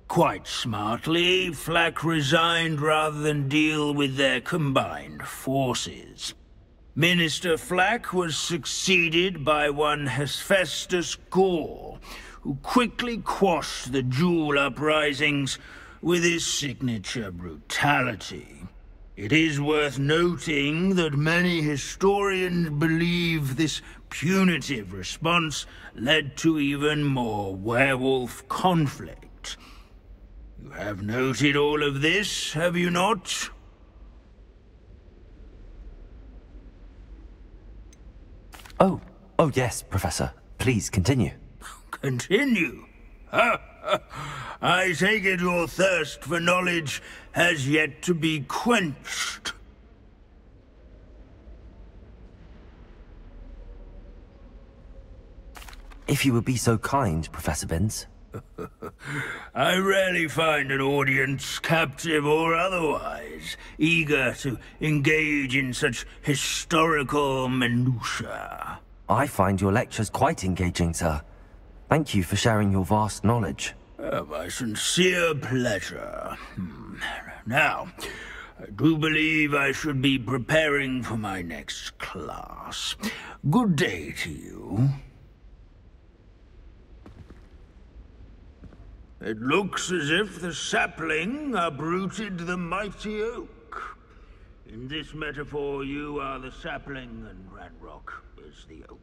Quite smartly, Flack resigned rather than deal with their combined forces. Minister Flack was succeeded by one Hephaestus Gore, who quickly quashed the Jewel uprisings with his signature brutality. It is worth noting that many historians believe this punitive response led to even more werewolf conflict. You have noted all of this, have you not? Oh yes, Professor. Please continue. Continue? I take it your thirst for knowledge has yet to be quenched. If you would be so kind, Professor Binns. I rarely find an audience, captive or otherwise, eager to engage in such historical minutiae. I find your lectures quite engaging, sir. Thank you for sharing your vast knowledge. My sincere pleasure. Now, I do believe I should be preparing for my next class. Good day to you. It looks as if the sapling uprooted the mighty oak. In this metaphor, you are the sapling and Ranrock is the oak.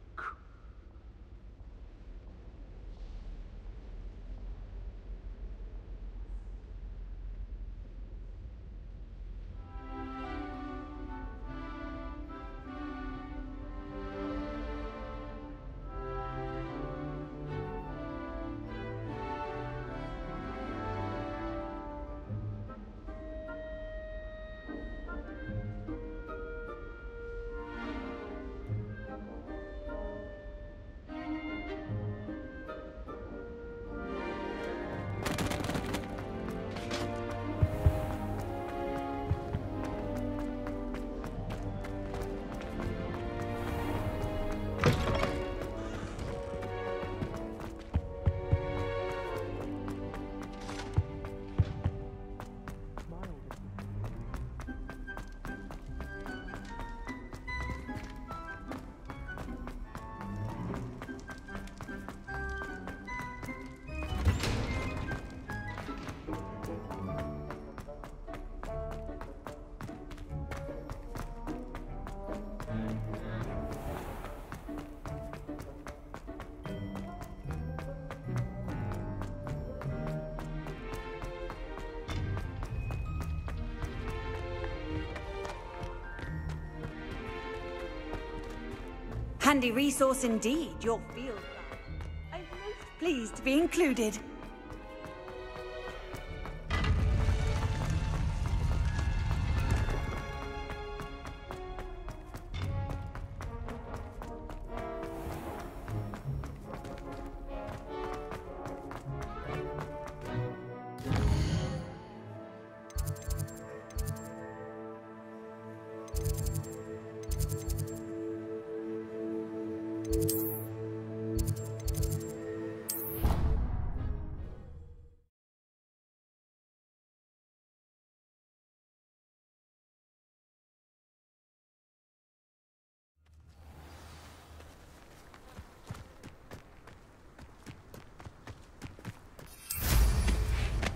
Handy resource indeed, your field guide. I'm most pleased to be included.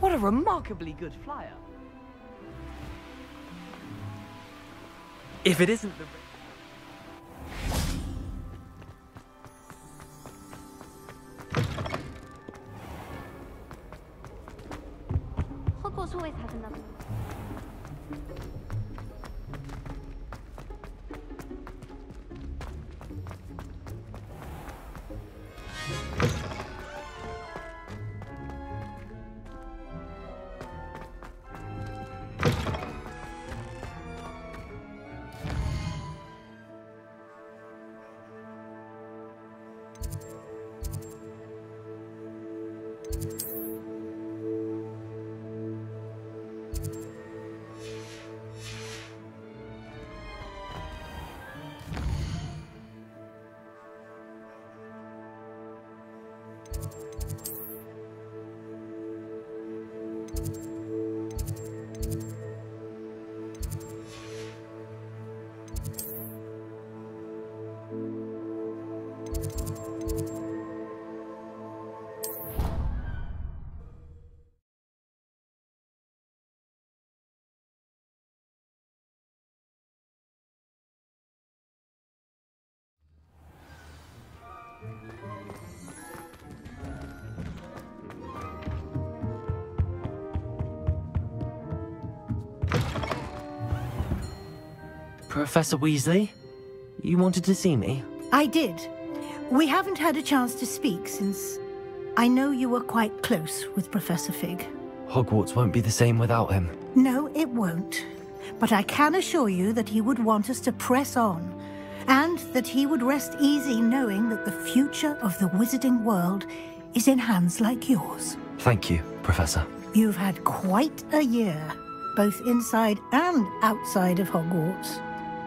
What a remarkably good flyer. If it isn't the... Hogwarts always has another. Professor Weasley? You wanted to see me? I did. We haven't had a chance to speak since I know you were quite close with Professor Fig. Hogwarts won't be the same without him. No, it won't. But I can assure you that he would want us to press on, and that he would rest easy knowing that the future of the wizarding world is in hands like yours. Thank you, Professor. You've had quite a year, both inside and outside of Hogwarts.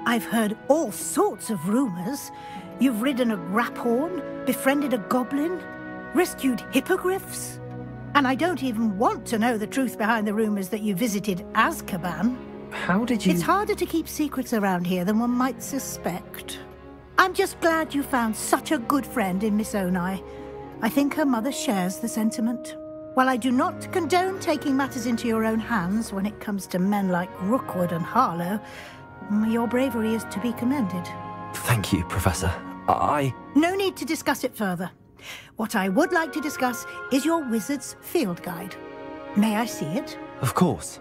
I've heard all sorts of rumors. You've ridden a graphorn, befriended a goblin, rescued hippogriffs. And I don't even want to know the truth behind the rumors that you visited Azkaban. How did you... It's harder to keep secrets around here than one might suspect. I'm just glad you found such a good friend in Miss Onai. I think her mother shares the sentiment. While I do not condone taking matters into your own hands when it comes to men like Rookwood and Harlow, your bravery is to be commended. Thank you, Professor. No need to discuss it further. What I would like to discuss is your wizard's field guide. May I see it? Of course.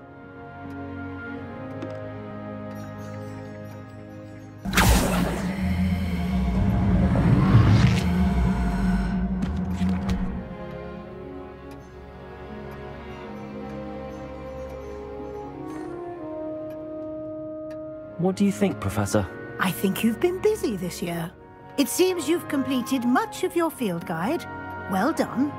What do you think, Professor? I think you've been busy this year. It seems you've completed much of your field guide. Well done.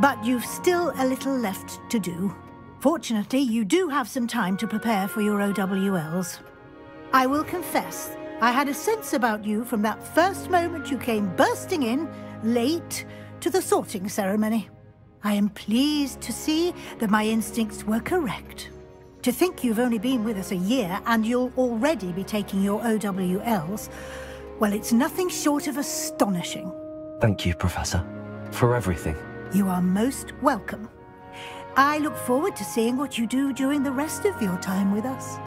But you've still a little left to do. Fortunately, you do have some time to prepare for your OWLs. I will confess, I had a sense about you from that first moment you came bursting in, late, to the sorting ceremony. I am pleased to see that my instincts were correct. To think you've only been with us a year and you'll already be taking your OWLs, well, it's nothing short of astonishing. Thank you, Professor, for everything. You are most welcome. I look forward to seeing what you do during the rest of your time with us.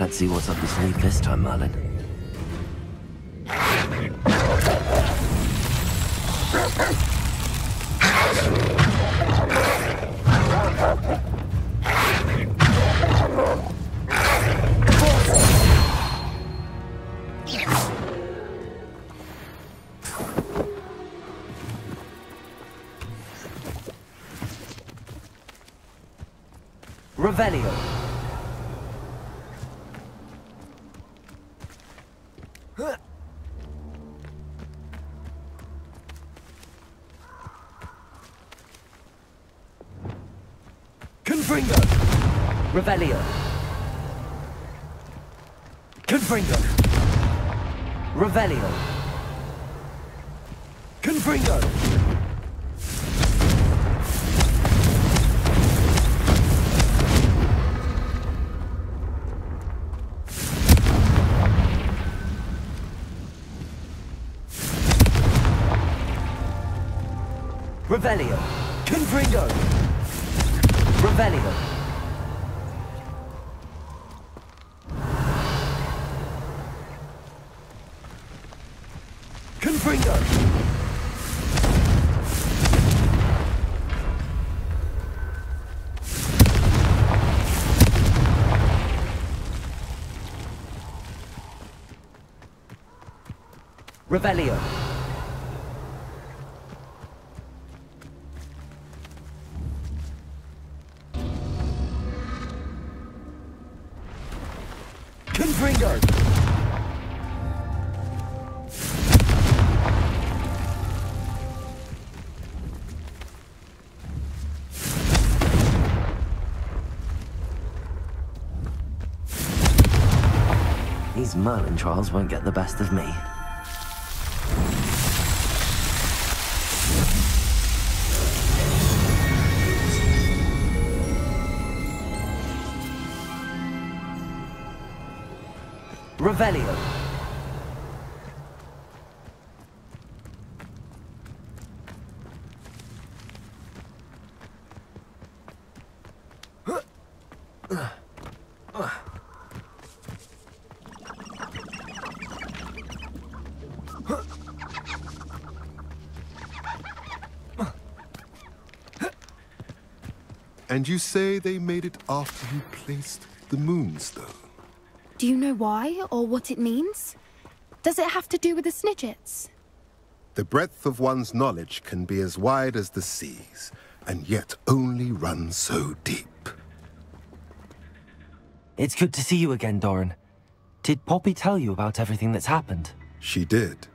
Let's see what's up your sleeve this time, Merlin. Revelio. Confringo. Revelio. Confringo. Revelio. Confringo. Revelio. Confringo. Revelio. Confringo. Revelio. Confringo. These Merlin trials won't get the best of me. Revelio. And you say they made it after you placed the Moonstone? Do you know why, or what it means? Does it have to do with the Snidgets? The breadth of one's knowledge can be as wide as the seas, and yet only run so deep. It's good to see you again, Doran. Did Poppy tell you about everything that's happened? She did,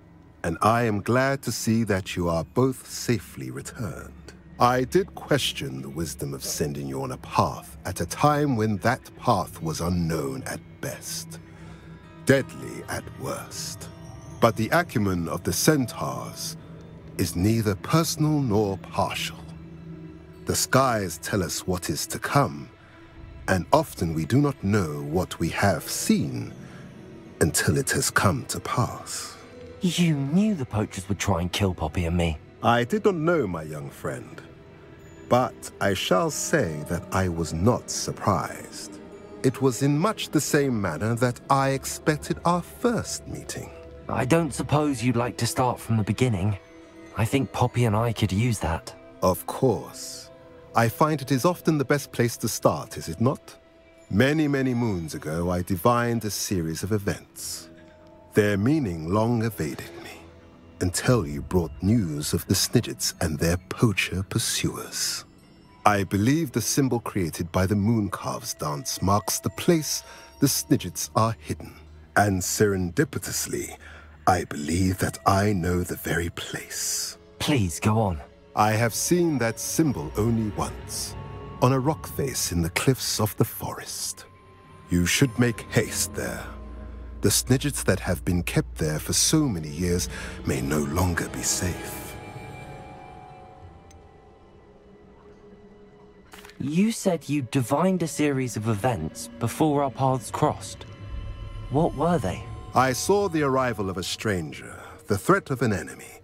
and I am glad to see that you are both safely returned. I did question the wisdom of sending you on a path at a time when that path was unknown at best, deadly at worst. But the acumen of the centaurs is neither personal nor partial. The skies tell us what is to come, and often we do not know what we have seen until it has come to pass. You knew the poachers would try and kill Poppy and me. I did not know, my young friend. But I shall say that I was not surprised. It was in much the same manner that I expected our first meeting. I don't suppose you'd like to start from the beginning. I think Poppy and I could use that. Of course. I find it is often the best place to start, is it not? Many, many moons ago, I divined a series of events. Their meaning long evaded me, until you brought news of the Snidgets and their poacher pursuers. I believe the symbol created by the Mooncalves dance marks the place the Snidgets are hidden. And serendipitously, I believe that I know the very place. Please, go on. I have seen that symbol only once, on a rock face in the cliffs of the forest. You should make haste there. The Snidgets that have been kept there for so many years may no longer be safe. You said you divined a series of events before our paths crossed. What were they? I saw the arrival of a stranger, the threat of an enemy,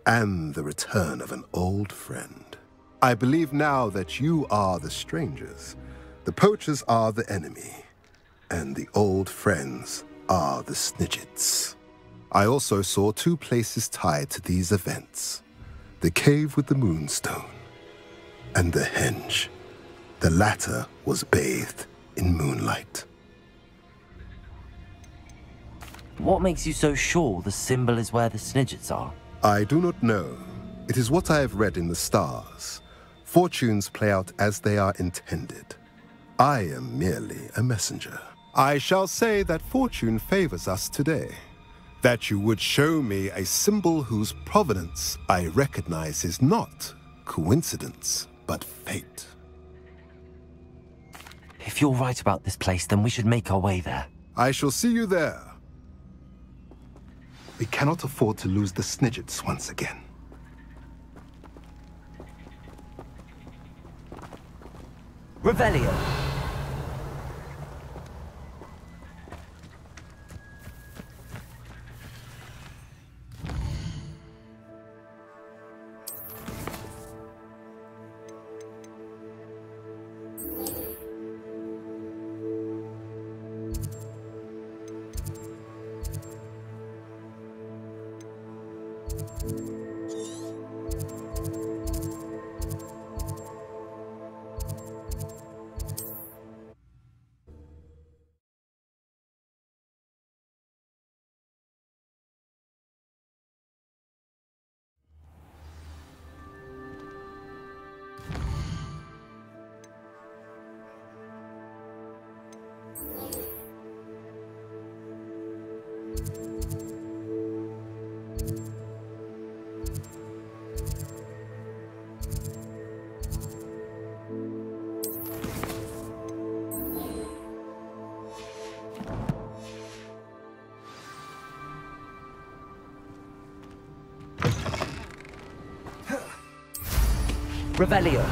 and the return of an old friend. I believe now that you are the strangers. The poachers are the enemy. And the old friends are the Snidgets. I also saw 2 places tied to these events. The cave with the moonstone and the henge. The latter was bathed in moonlight. What makes you so sure the symbol is where the Snidgets are? I do not know. It is what I have read in the stars. Fortunes play out as they are intended. I am merely a messenger. I shall say that fortune favors us today. That you would show me a symbol whose provenance I recognize is not coincidence, but fate. If you're right about this place, then we should make our way there. I shall see you there. We cannot afford to lose the Snidgets once again. Revelio. Revelio.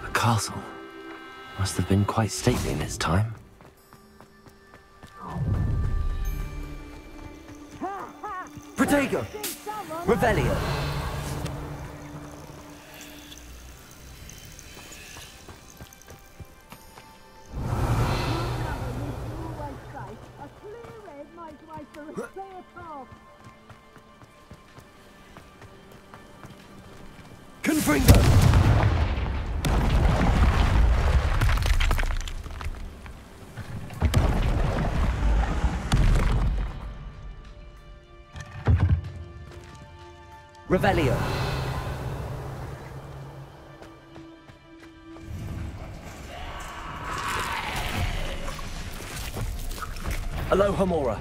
The castle must have been quite stately in its time. Protego! Revelio! Confringo! Revelio. Alohomora.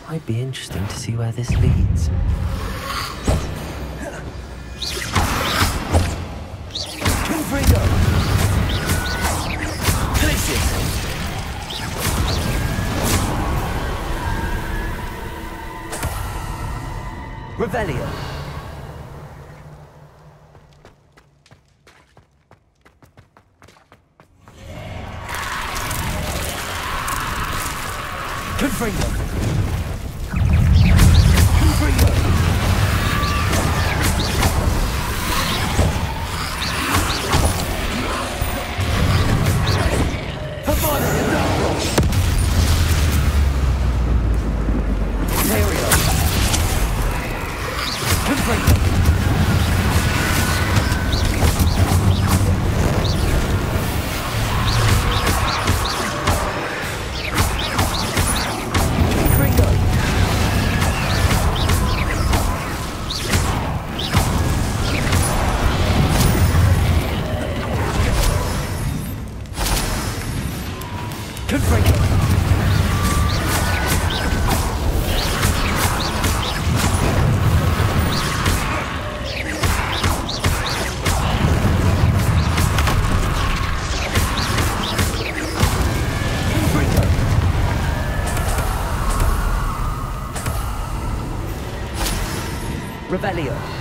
Might be interesting to see where this leads. Confringo! Glacius! Revelio! Confringo! Revelio.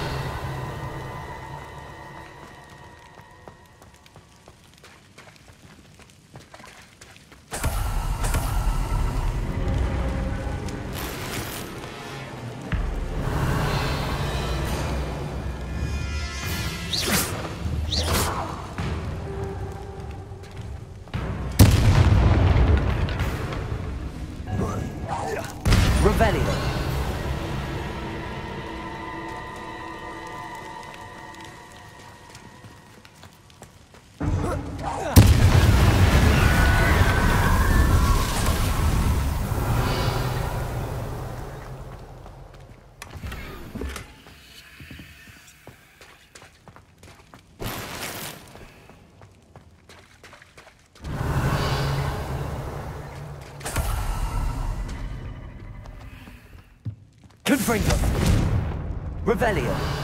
Confringo. Revelio.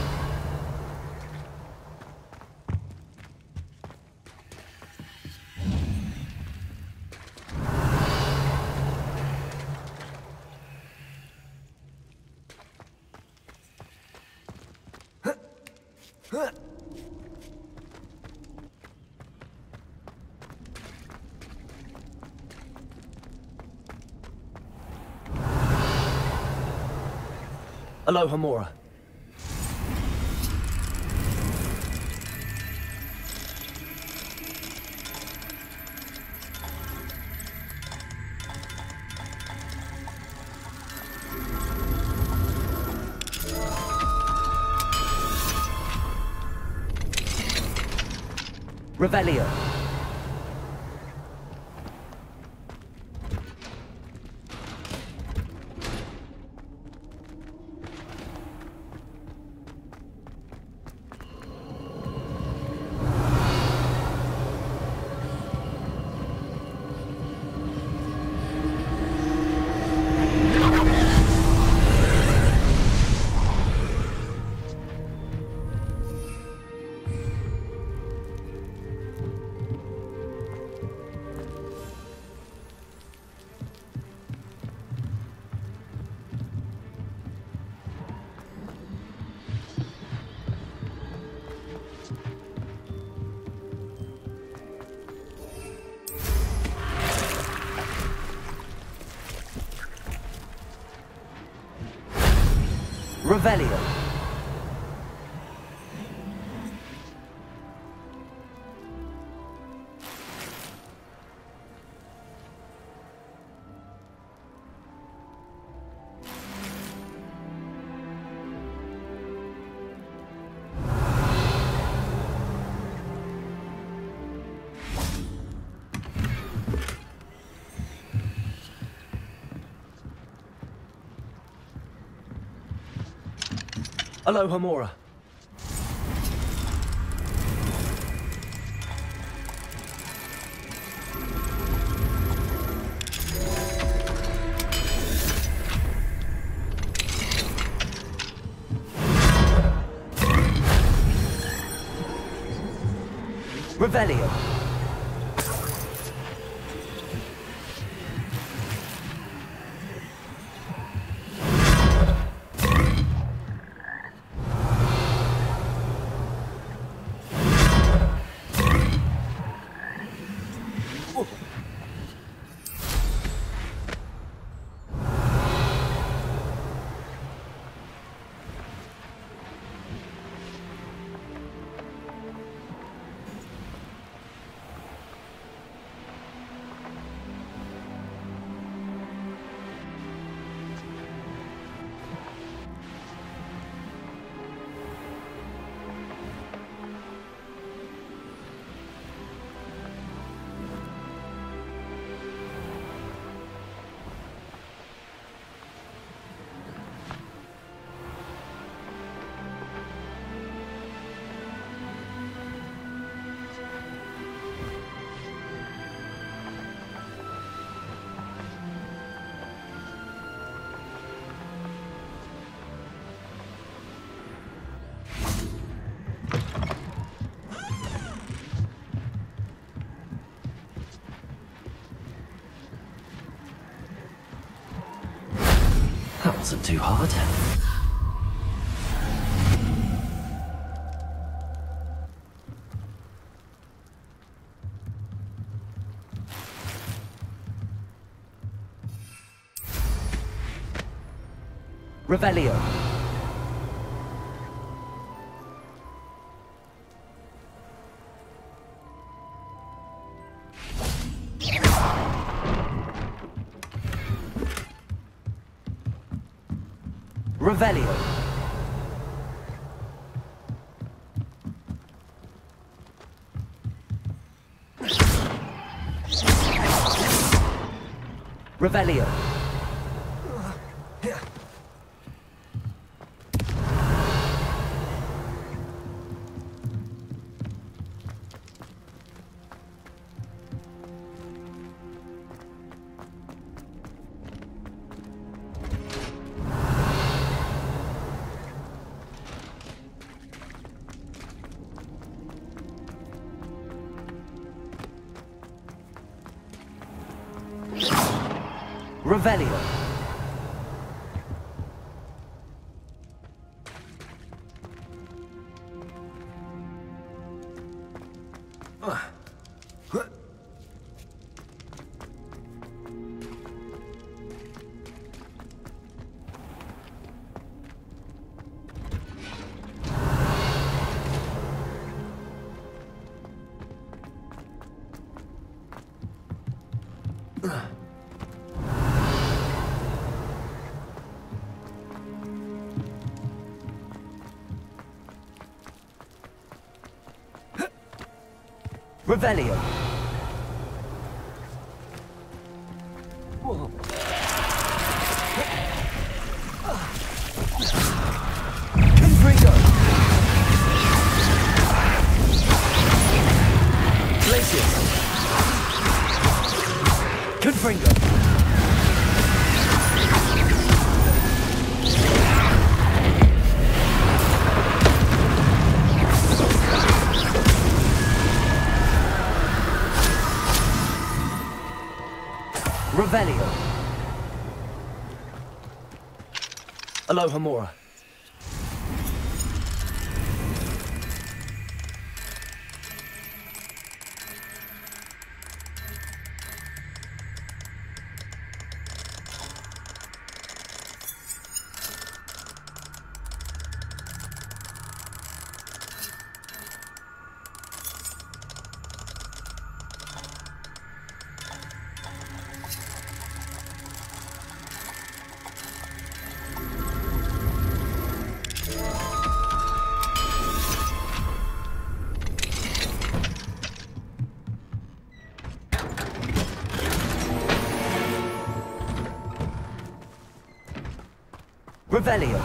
Aloha Mora. Revelio. Revelio. Aloha Mora. Revelio. That wasn't too hard. Revelio. Revelio. Revelio. Revelio. Revelio. Confringo. Glacius. Confringo. Revelio. Aloha Mora. Revelio.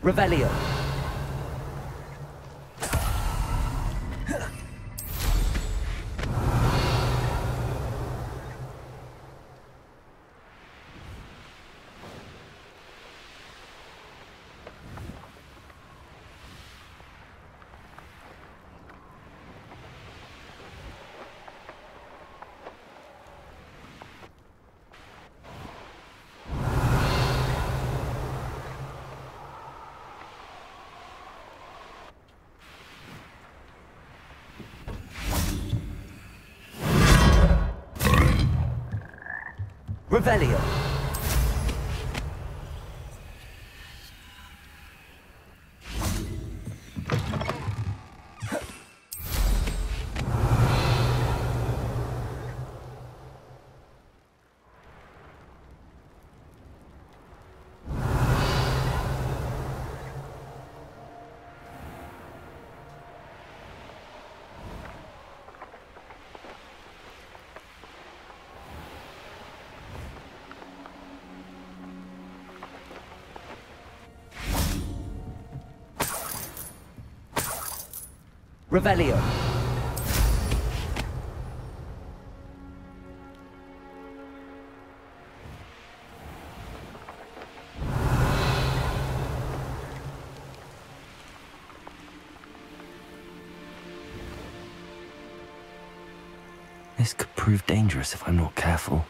Revelio. Revelio. Revelio. This could prove dangerous if I'm not careful.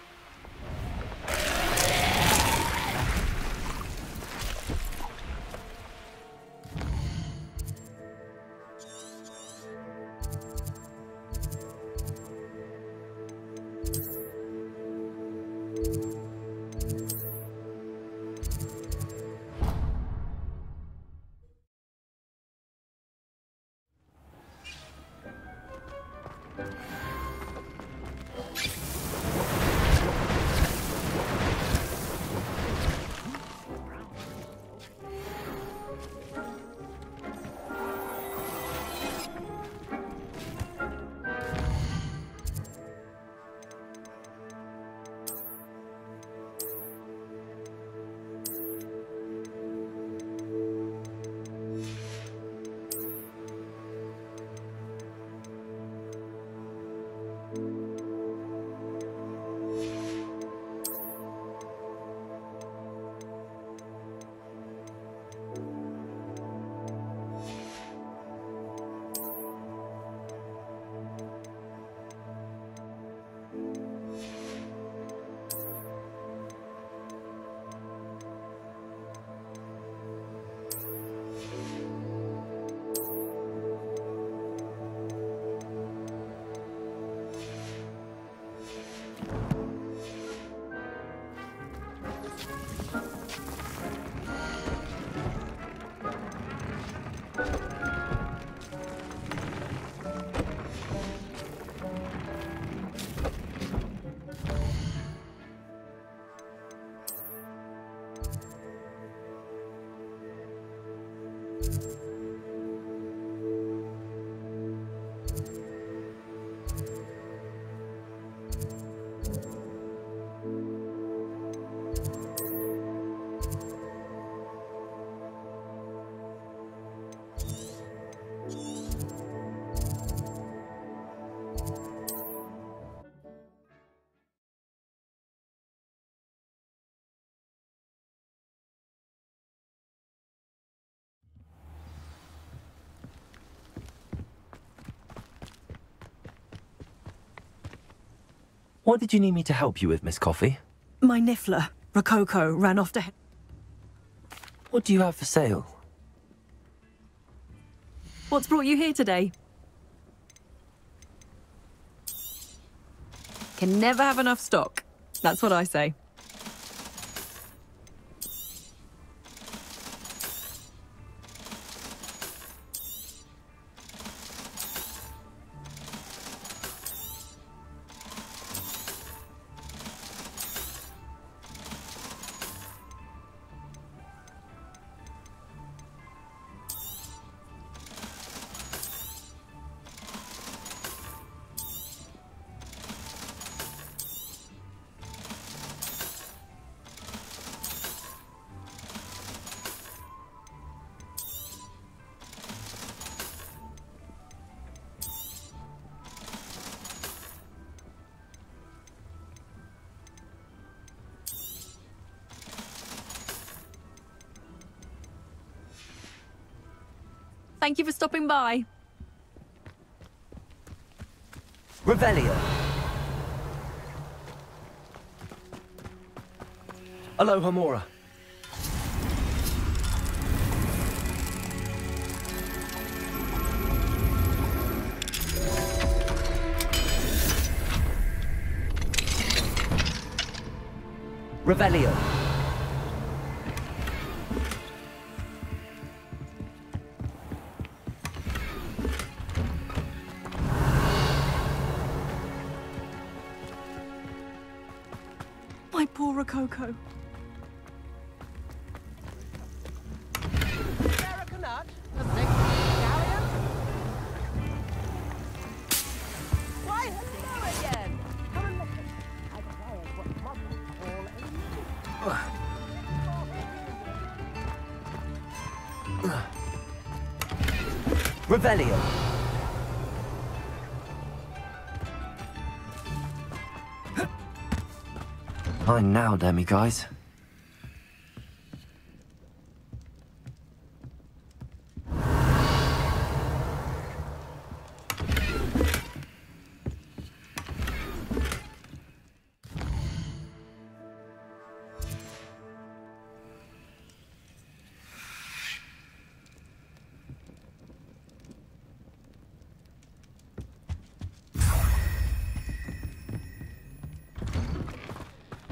What did you need me to help you with, Miss Coffee? My niffler, Rococo, ran off to... What do you have for sale? What's brought you here today? Can never have enough stock. That's what I say. Thank you for stopping by. Revelio. Aloha Mora. Revelio. My poor Rococo. Why, hello again! Come and listen. I've acquired what models call a... Revelio. Fine now, demiguys.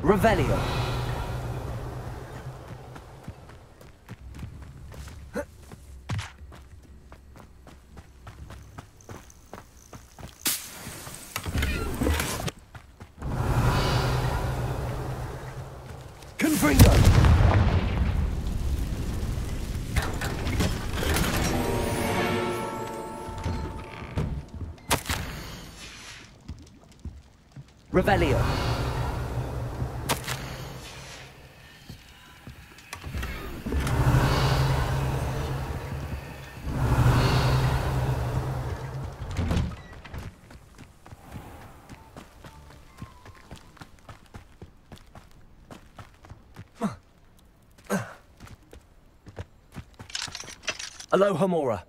Revelio. Confringo. Revelio. Aloha Mora.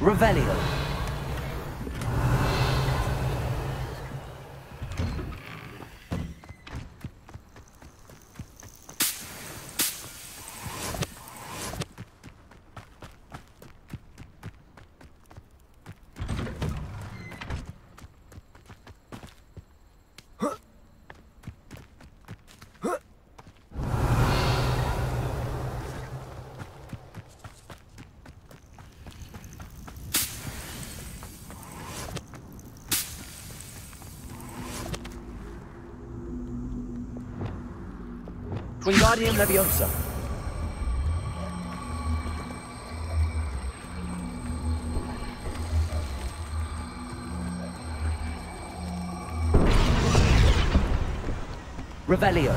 Revelio. Wingardium Leviosa. Revelio.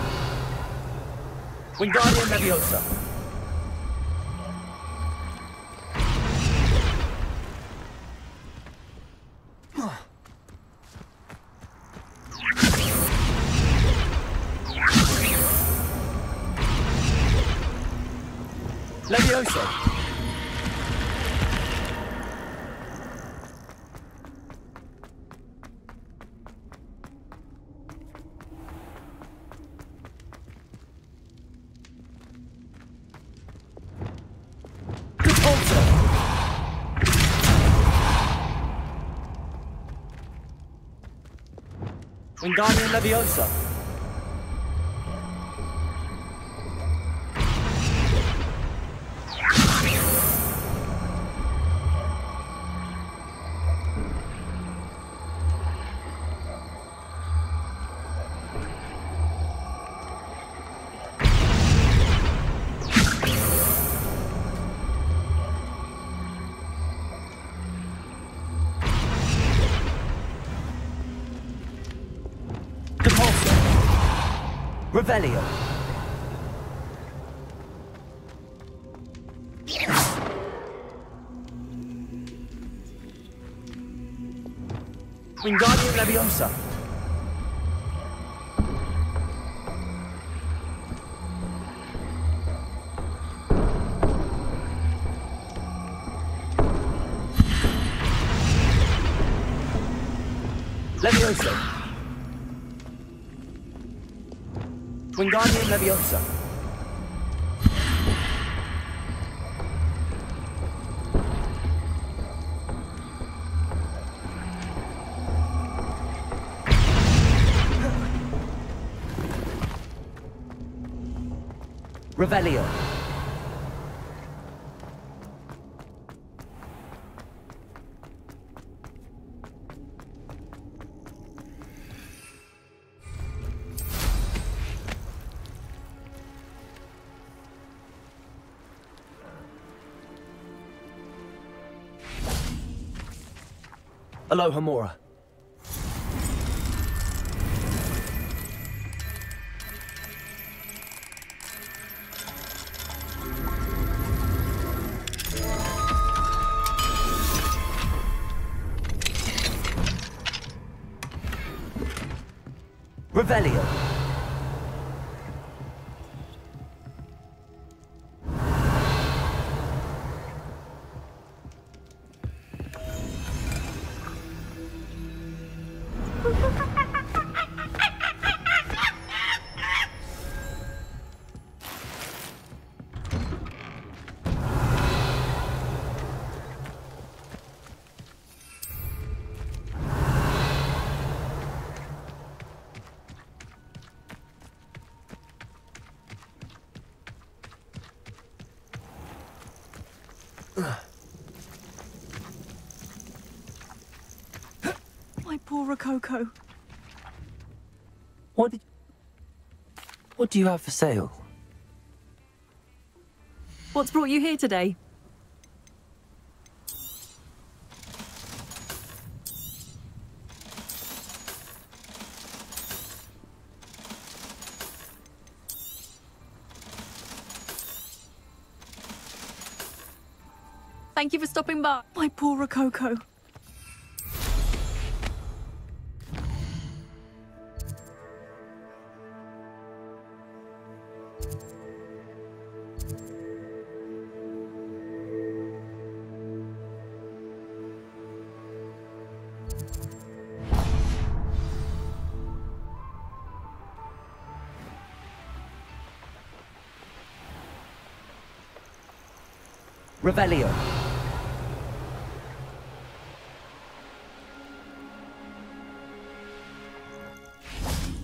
Wingardium Leviosa. Leviosa. Wingardium Leviosa. Revelio. Wingardium Leviosa. Leviosa. Wingardium Leviosa. Revelio. Alohomora. Revelio. My poor Rococo. What do you have for sale? What's brought you here today? Thank you for stopping by. My poor Rococo. Revelio.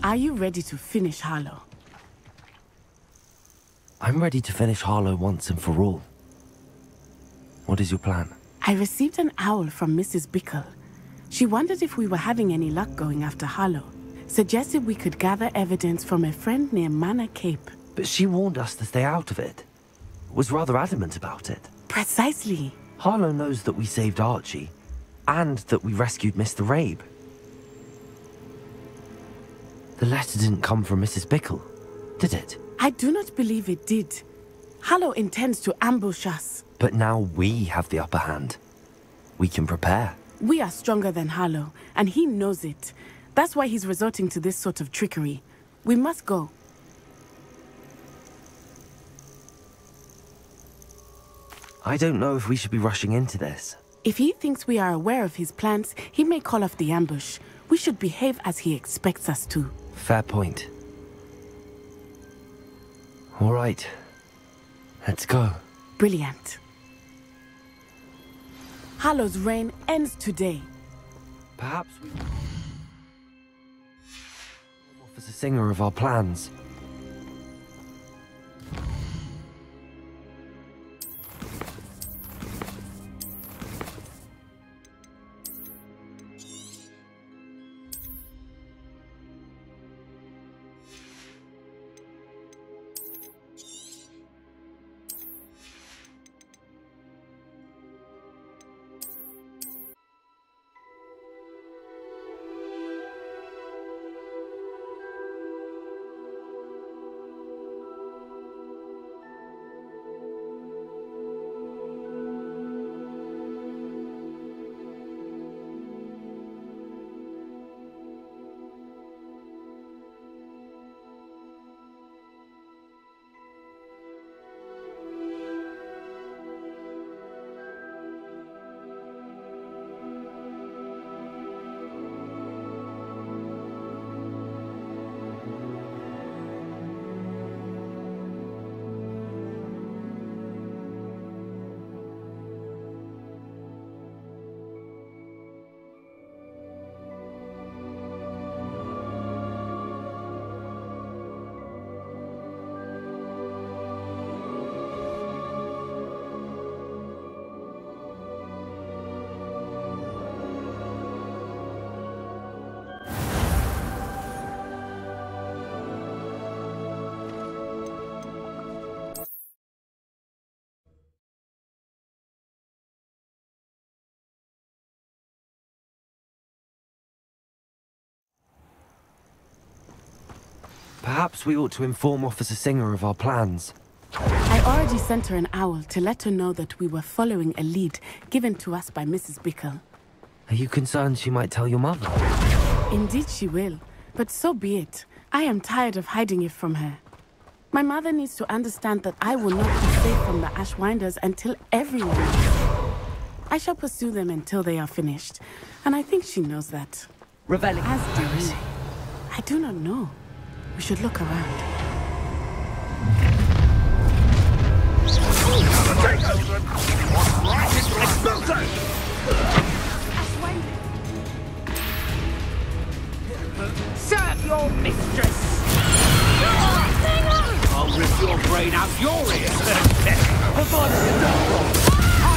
Are you ready to finish Harlow? I'm ready to finish Harlow once and for all. What is your plan? I received an owl from Mrs. Bickle. She wondered if we were having any luck going after Harlow. Suggested we could gather evidence from a friend near Manor Cape. But she warned us to stay out of it. Was rather adamant about it. Precisely. Harlow knows that we saved Archie, and that we rescued Mr. Rabe. The letter didn't come from Mrs. Bickle, did it? I do not believe it did. Harlow intends to ambush us. But now we have the upper hand. We can prepare. We are stronger than Harlow, and he knows it. That's why he's resorting to this sort of trickery. We must go. I don't know if we should be rushing into this. If he thinks we are aware of his plans, he may call off the ambush. We should behave as he expects us to. Fair point. All right. Let's go. Brilliant. Harlow's reign ends today. Perhaps we offers a singer of our plans. Perhaps we ought to inform Officer Singer of our plans. I already sent her an owl to let her know that we were following a lead given to us by Mrs. Bickle. Are you concerned she might tell your mother? Indeed she will, but so be it. I am tired of hiding it from her. My mother needs to understand that I will not be safe from the Ashwinders until everyone is. I shall pursue them until they are finished, and I think she knows that. Reveling. As do we. I do not know. We should look around. Serve your mistress! I'll rip your brain out your ears! I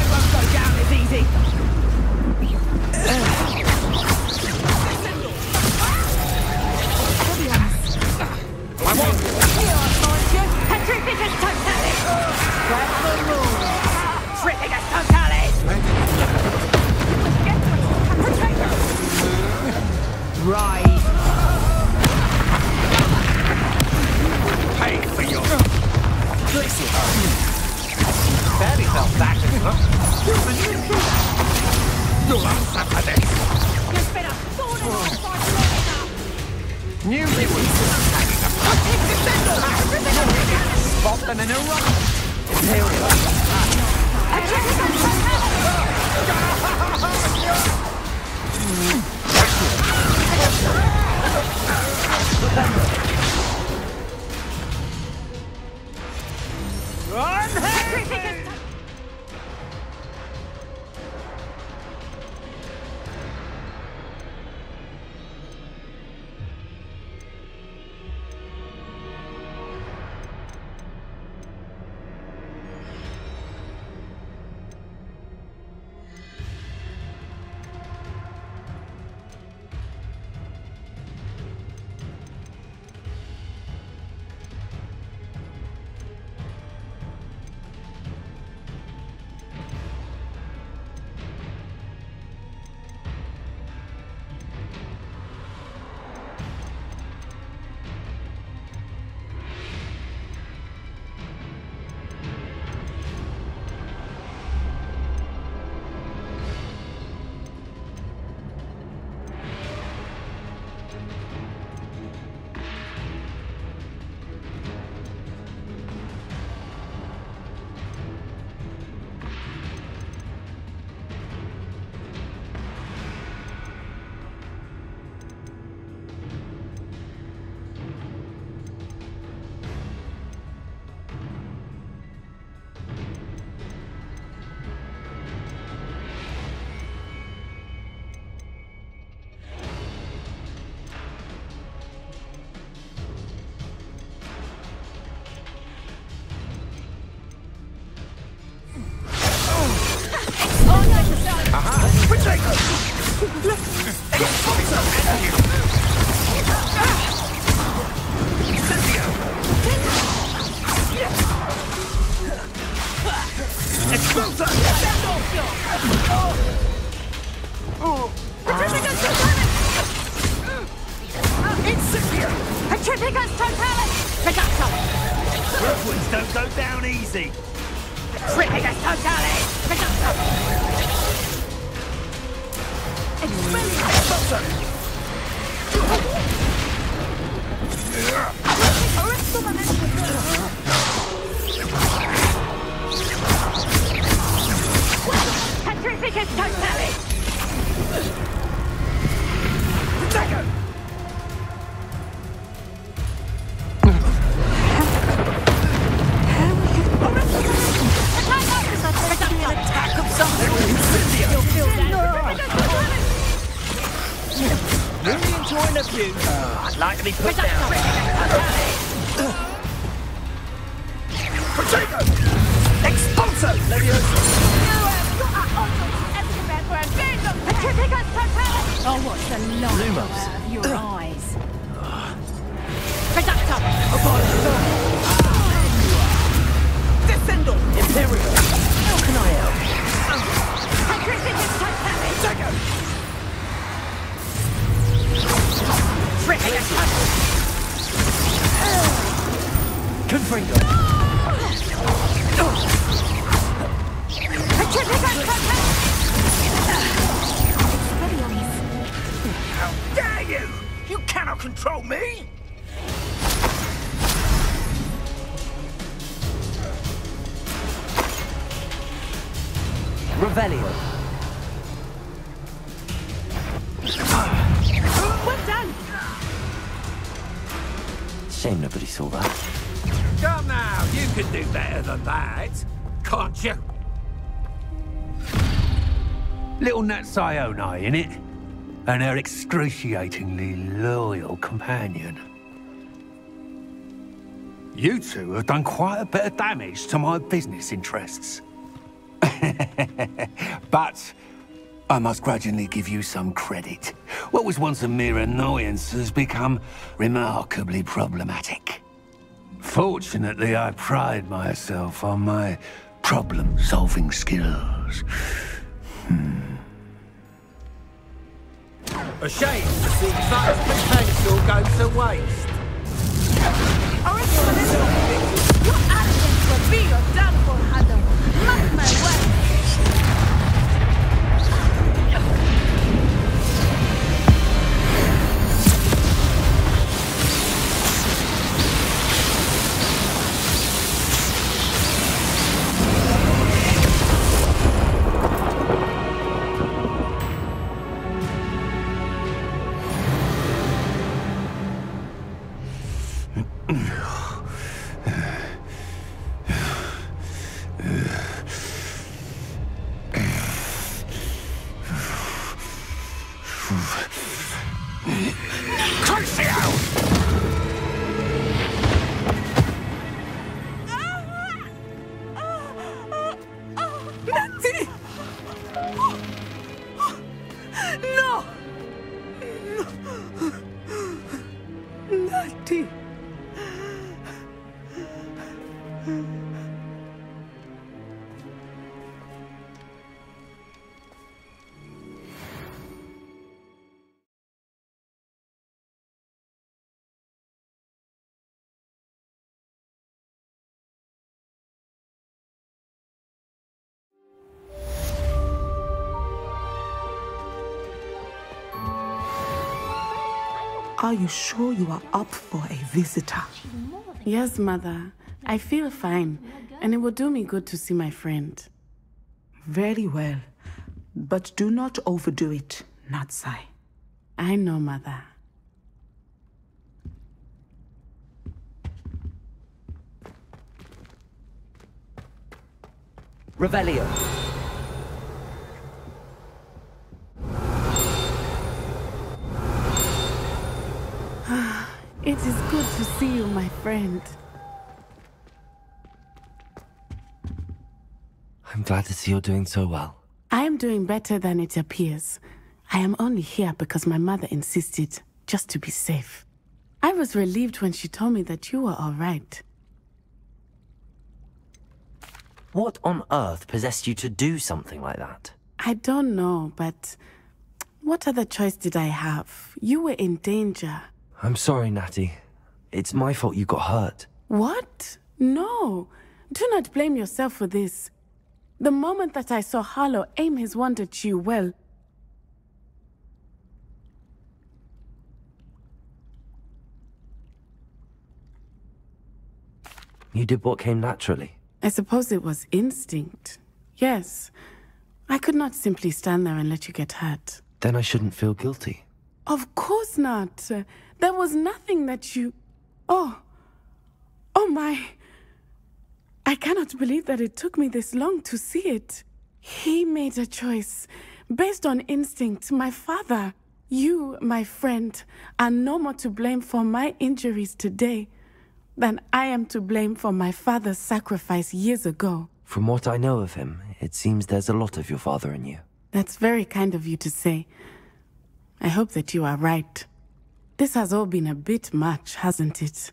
won't go down as easy! I want Petrificus Totalis! Grab the moon! Petrificus Totalis! Right! Pay for your... Listen! Barely fell back, huh? You'll answer for this! You've been a thorn in our side long enough! Knew they would... Spot them in a rock! Imperial! Run! Petrificus totalis! Ragazzo! Rookwards don't go down easy! Petrificus totalis! Ragazzo! Petrificus totalis! Dagger! Attack of some sort! Really enjoying the view. I'd like to be put down. Potato! Expulso! Oh, what's the light of your eyes? Descendo! Imperial! How can I help? Dagger! Confringo! How dare you! You cannot control me! Revelio. Well done! Shame nobody saw that. Come now, you can do better than that, can't you? Little Nat Sione, innit? And her excruciatingly loyal companion. You two have done quite a bit of damage to my business interests. But I must grudgingly give you some credit. What was once a mere annoyance has become remarkably problematic. Fortunately, I pride myself on my problem-solving skills. A shame to see such potential go to waste. Your arrogance will be your downfall, Adam. Mark my words. Are you sure you are up for a visitor? Yes, Mother. I feel fine, and it will do me good to see my friend. Very well. But do not overdo it, Natsai. I know, Mother. Revelio. It is good to see you, my friend. I'm glad to see you're doing so well. I am doing better than it appears. I am only here because my mother insisted, just to be safe. I was relieved when she told me that you were all right. What on earth possessed you to do something like that? I don't know, but what other choice did I have? You were in danger. I'm sorry, Natty. It's my fault you got hurt. What? No. Do not blame yourself for this. The moment that I saw Harlow aim his wand at you, well... You did what came naturally. I suppose it was instinct. Yes. I could not simply stand there and let you get hurt. Then I shouldn't feel guilty. Of course not. There was nothing that you... Oh. Oh my... I cannot believe that it took me this long to see it. He made a choice based on instinct. My father, you, my friend, are no more to blame for my injuries today than I am to blame for my father's sacrifice years ago. From what I know of him, it seems there's a lot of your father in you. That's very kind of you to say. I hope that you are right. This has all been a bit much, hasn't it?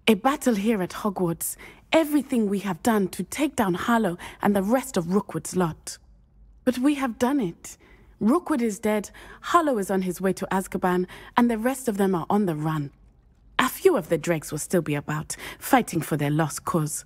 A battle here at Hogwarts. Everything we have done to take down Harlow and the rest of Rookwood's lot. But we have done it. Rookwood is dead, Harlow is on his way to Azkaban, and the rest of them are on the run. A few of the dregs will still be about, fighting for their lost cause.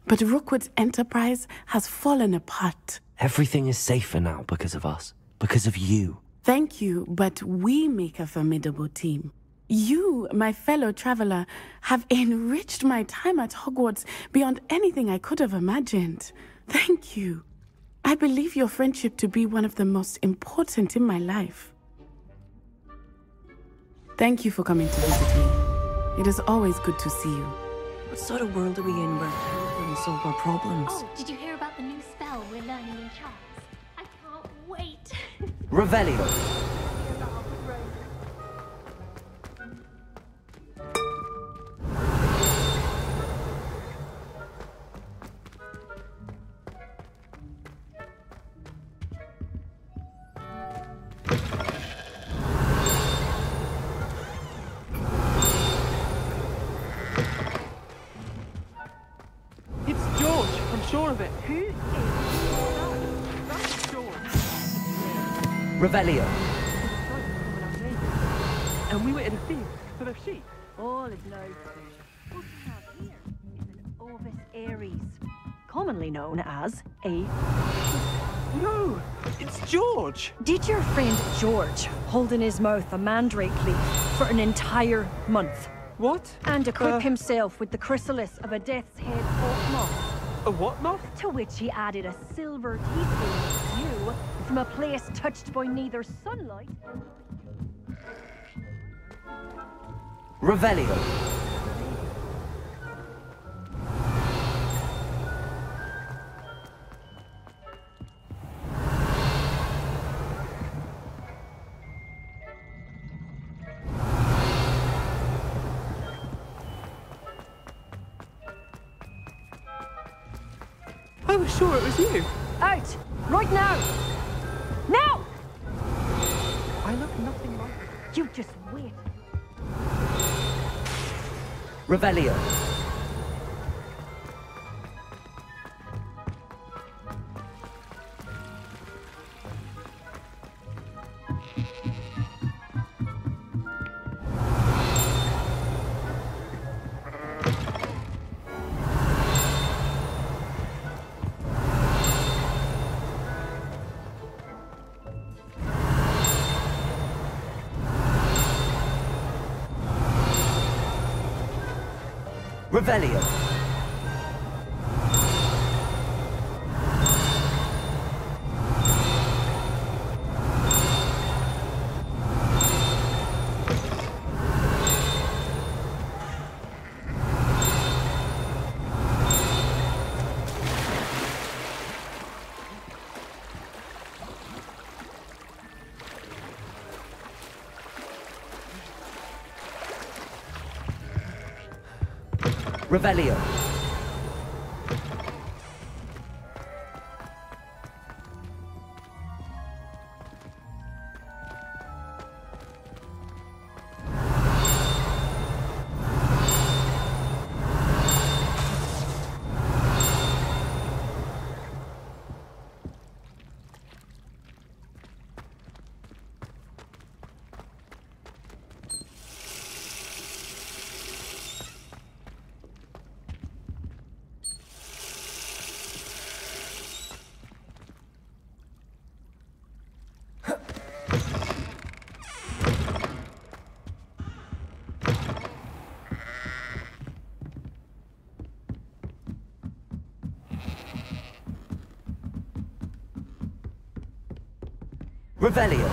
But Rookwood's enterprise has fallen apart. Everything is safer now because of us. Because of you. Thank you, but we make a formidable team. You, my fellow traveler, have enriched my time at Hogwarts beyond anything I could have imagined. Thank you. I believe your friendship to be one of the most important in my life. Thank you for coming to visit me. It is always good to see you. What sort of world are we in where we can solve our problems? Oh, did you hear about the new spell we're learning in Charles? I can't wait. Revelio. It's George, I'm sure of it. Who is that? That's George. Revelio. And we were in a field full of sheep. All is loads to. What we have here is an Ovis Aries, commonly known as a... No, it's George. Did your friend George hold in his mouth a mandrake leaf for an entire month? What? And equip himself with the chrysalis of a death's head hawk moth? A what moth? To which he added a silver teaspoon of dew from a place touched by neither sunlight... Revelio. I was sure it was you. Out! Right now! Now! I look nothing like it. You just wait. Revelio. Revelio. Revelio. Revelio.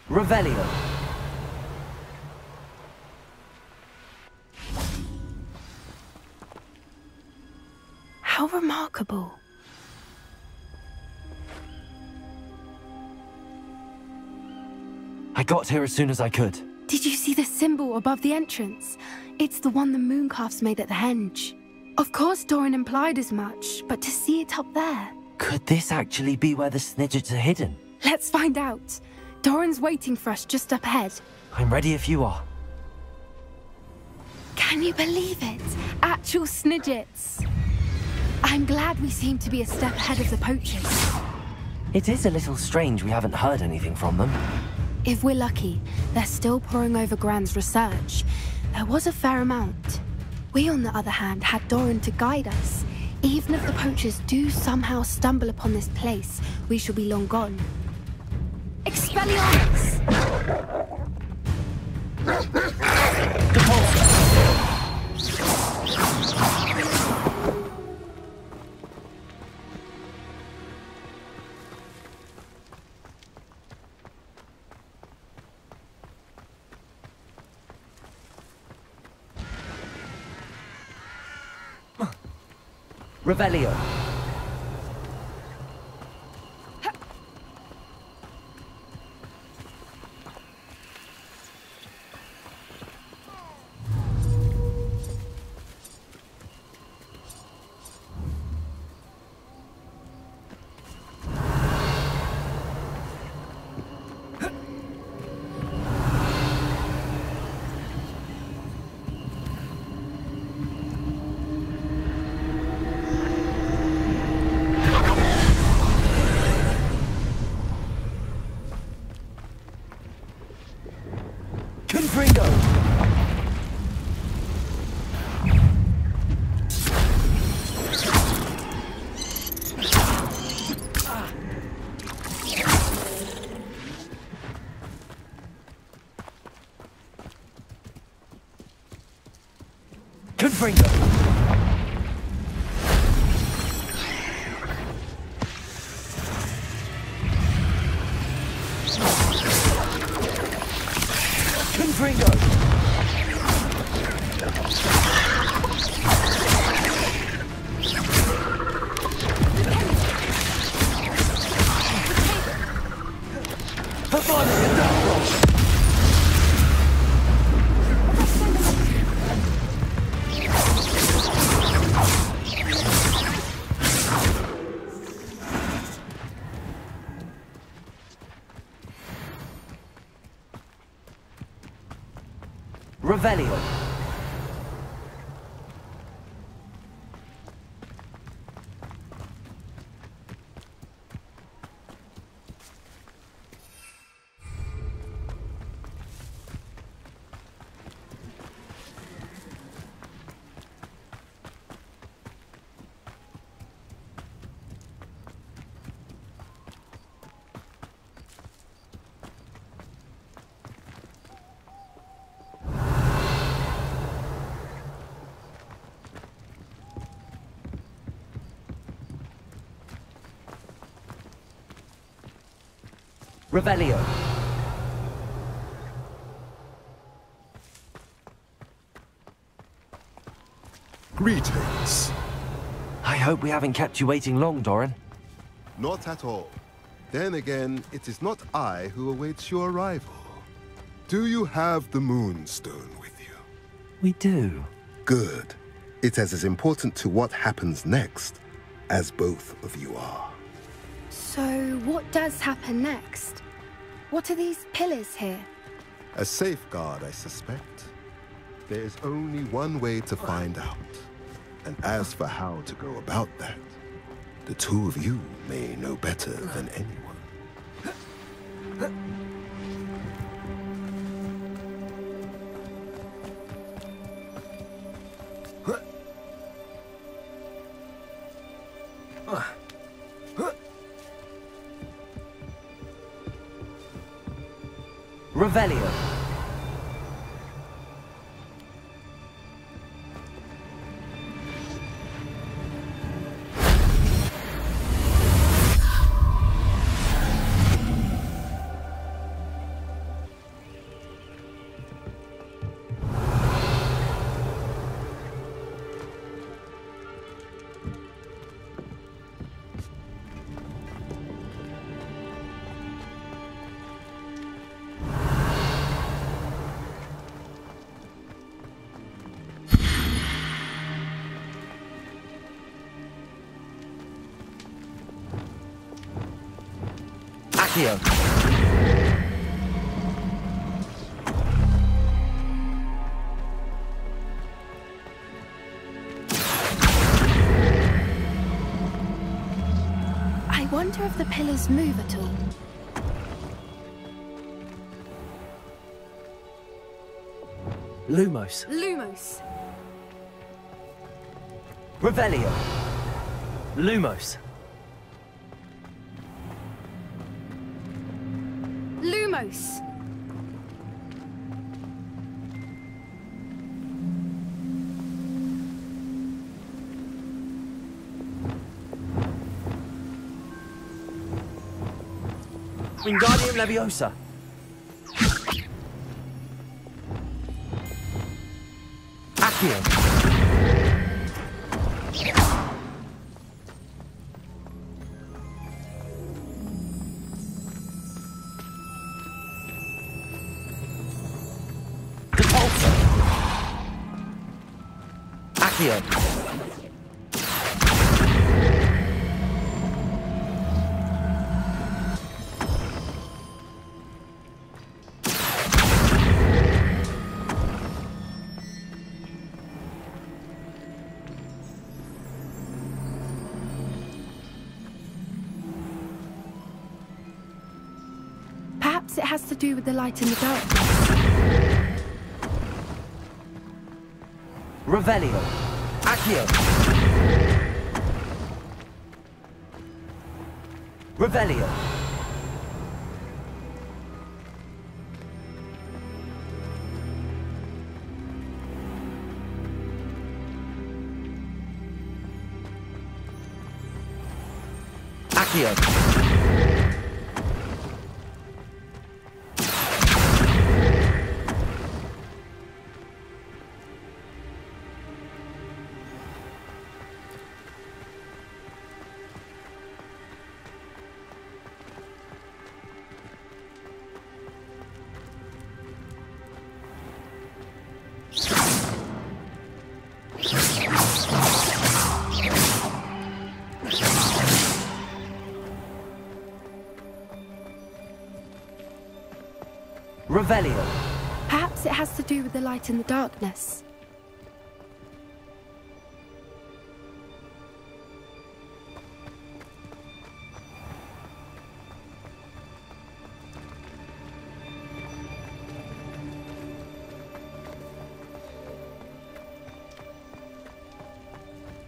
Revelio. How remarkable. I got here as soon as I could. Did you see the symbol above the entrance? It's the one the mooncalfs made at the henge. Of course Doran implied as much, but to see it up there... Could this actually be where the Snidgets are hidden? Let's find out. Doran's waiting for us just up ahead. I'm ready if you are. Can you believe it? Actual Snidgets. I'm glad we seem to be a step ahead of the poachers. It is a little strange we haven't heard anything from them. If we're lucky, they're still poring over Gran's research. There was a fair amount. We, on the other hand, had Doran to guide us. Even if the poachers do somehow stumble upon this place, we shall be long gone. Expelliarmus! Revelio. Confringo. Confringo. Revelio. Revelio. Greetings. I hope we haven't kept you waiting long, Doran. Not at all. Then again, it is not I who awaits your arrival. Do you have the Moonstone with you? We do. Good. It is as important to what happens next as both of you are. So, what does happen next? What are these pillars here? A safeguard, I suspect. There is only one way to find out. And as for how to go about that, the two of you may know better than anyone. Revelio. Accio. I wonder if the pillars move at all. Lumos. Lumos. Revelio. Lumos. Lumos. Wingardium Leviosa. Accio. Accio. Perhaps it has to do with the light in the darkness. Revelio. Accio. Revelio. Accio. Revelio. Perhaps it has to do with the light in the darkness.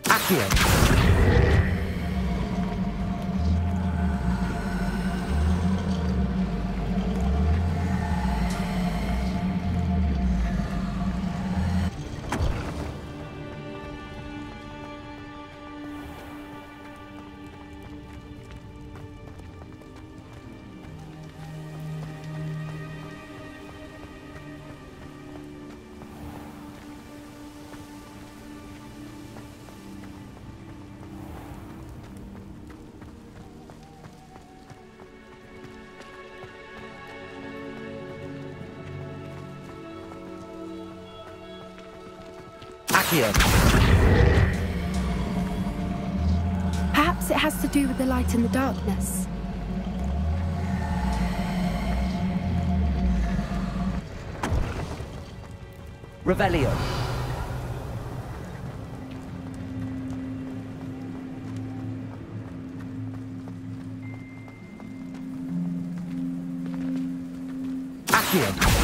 Accio. Accio. Perhaps it has to do with the light in the darkness. Revelio. Accio.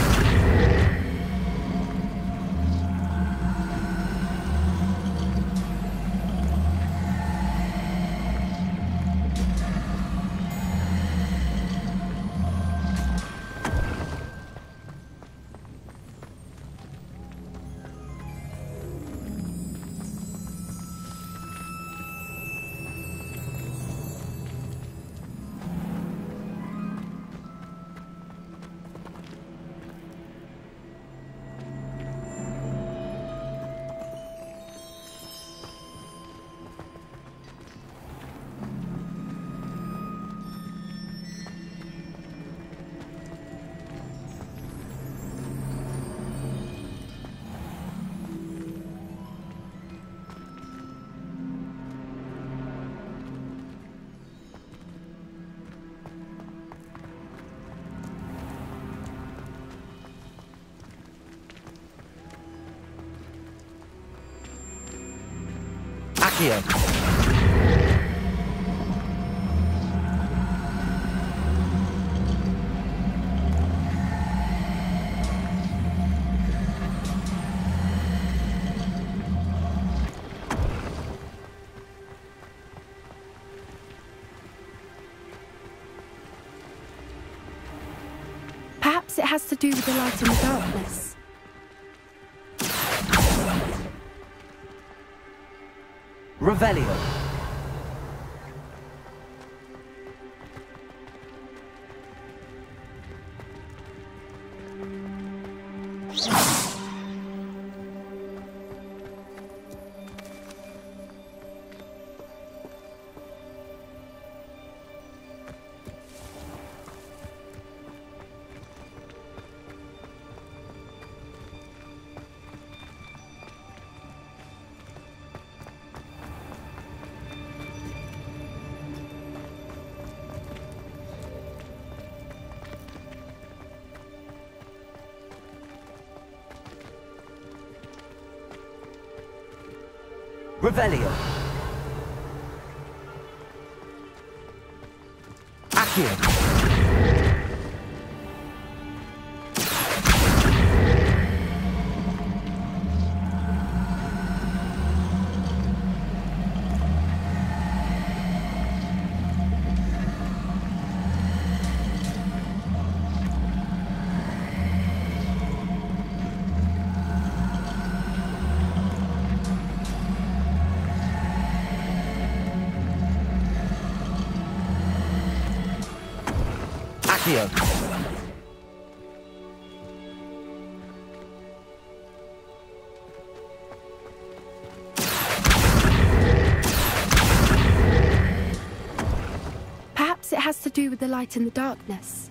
Accio. Perhaps it has to do with the light in the darkness. Revelio. Revelio. Accio. Accio. Perhaps it has to do with the light in the darkness.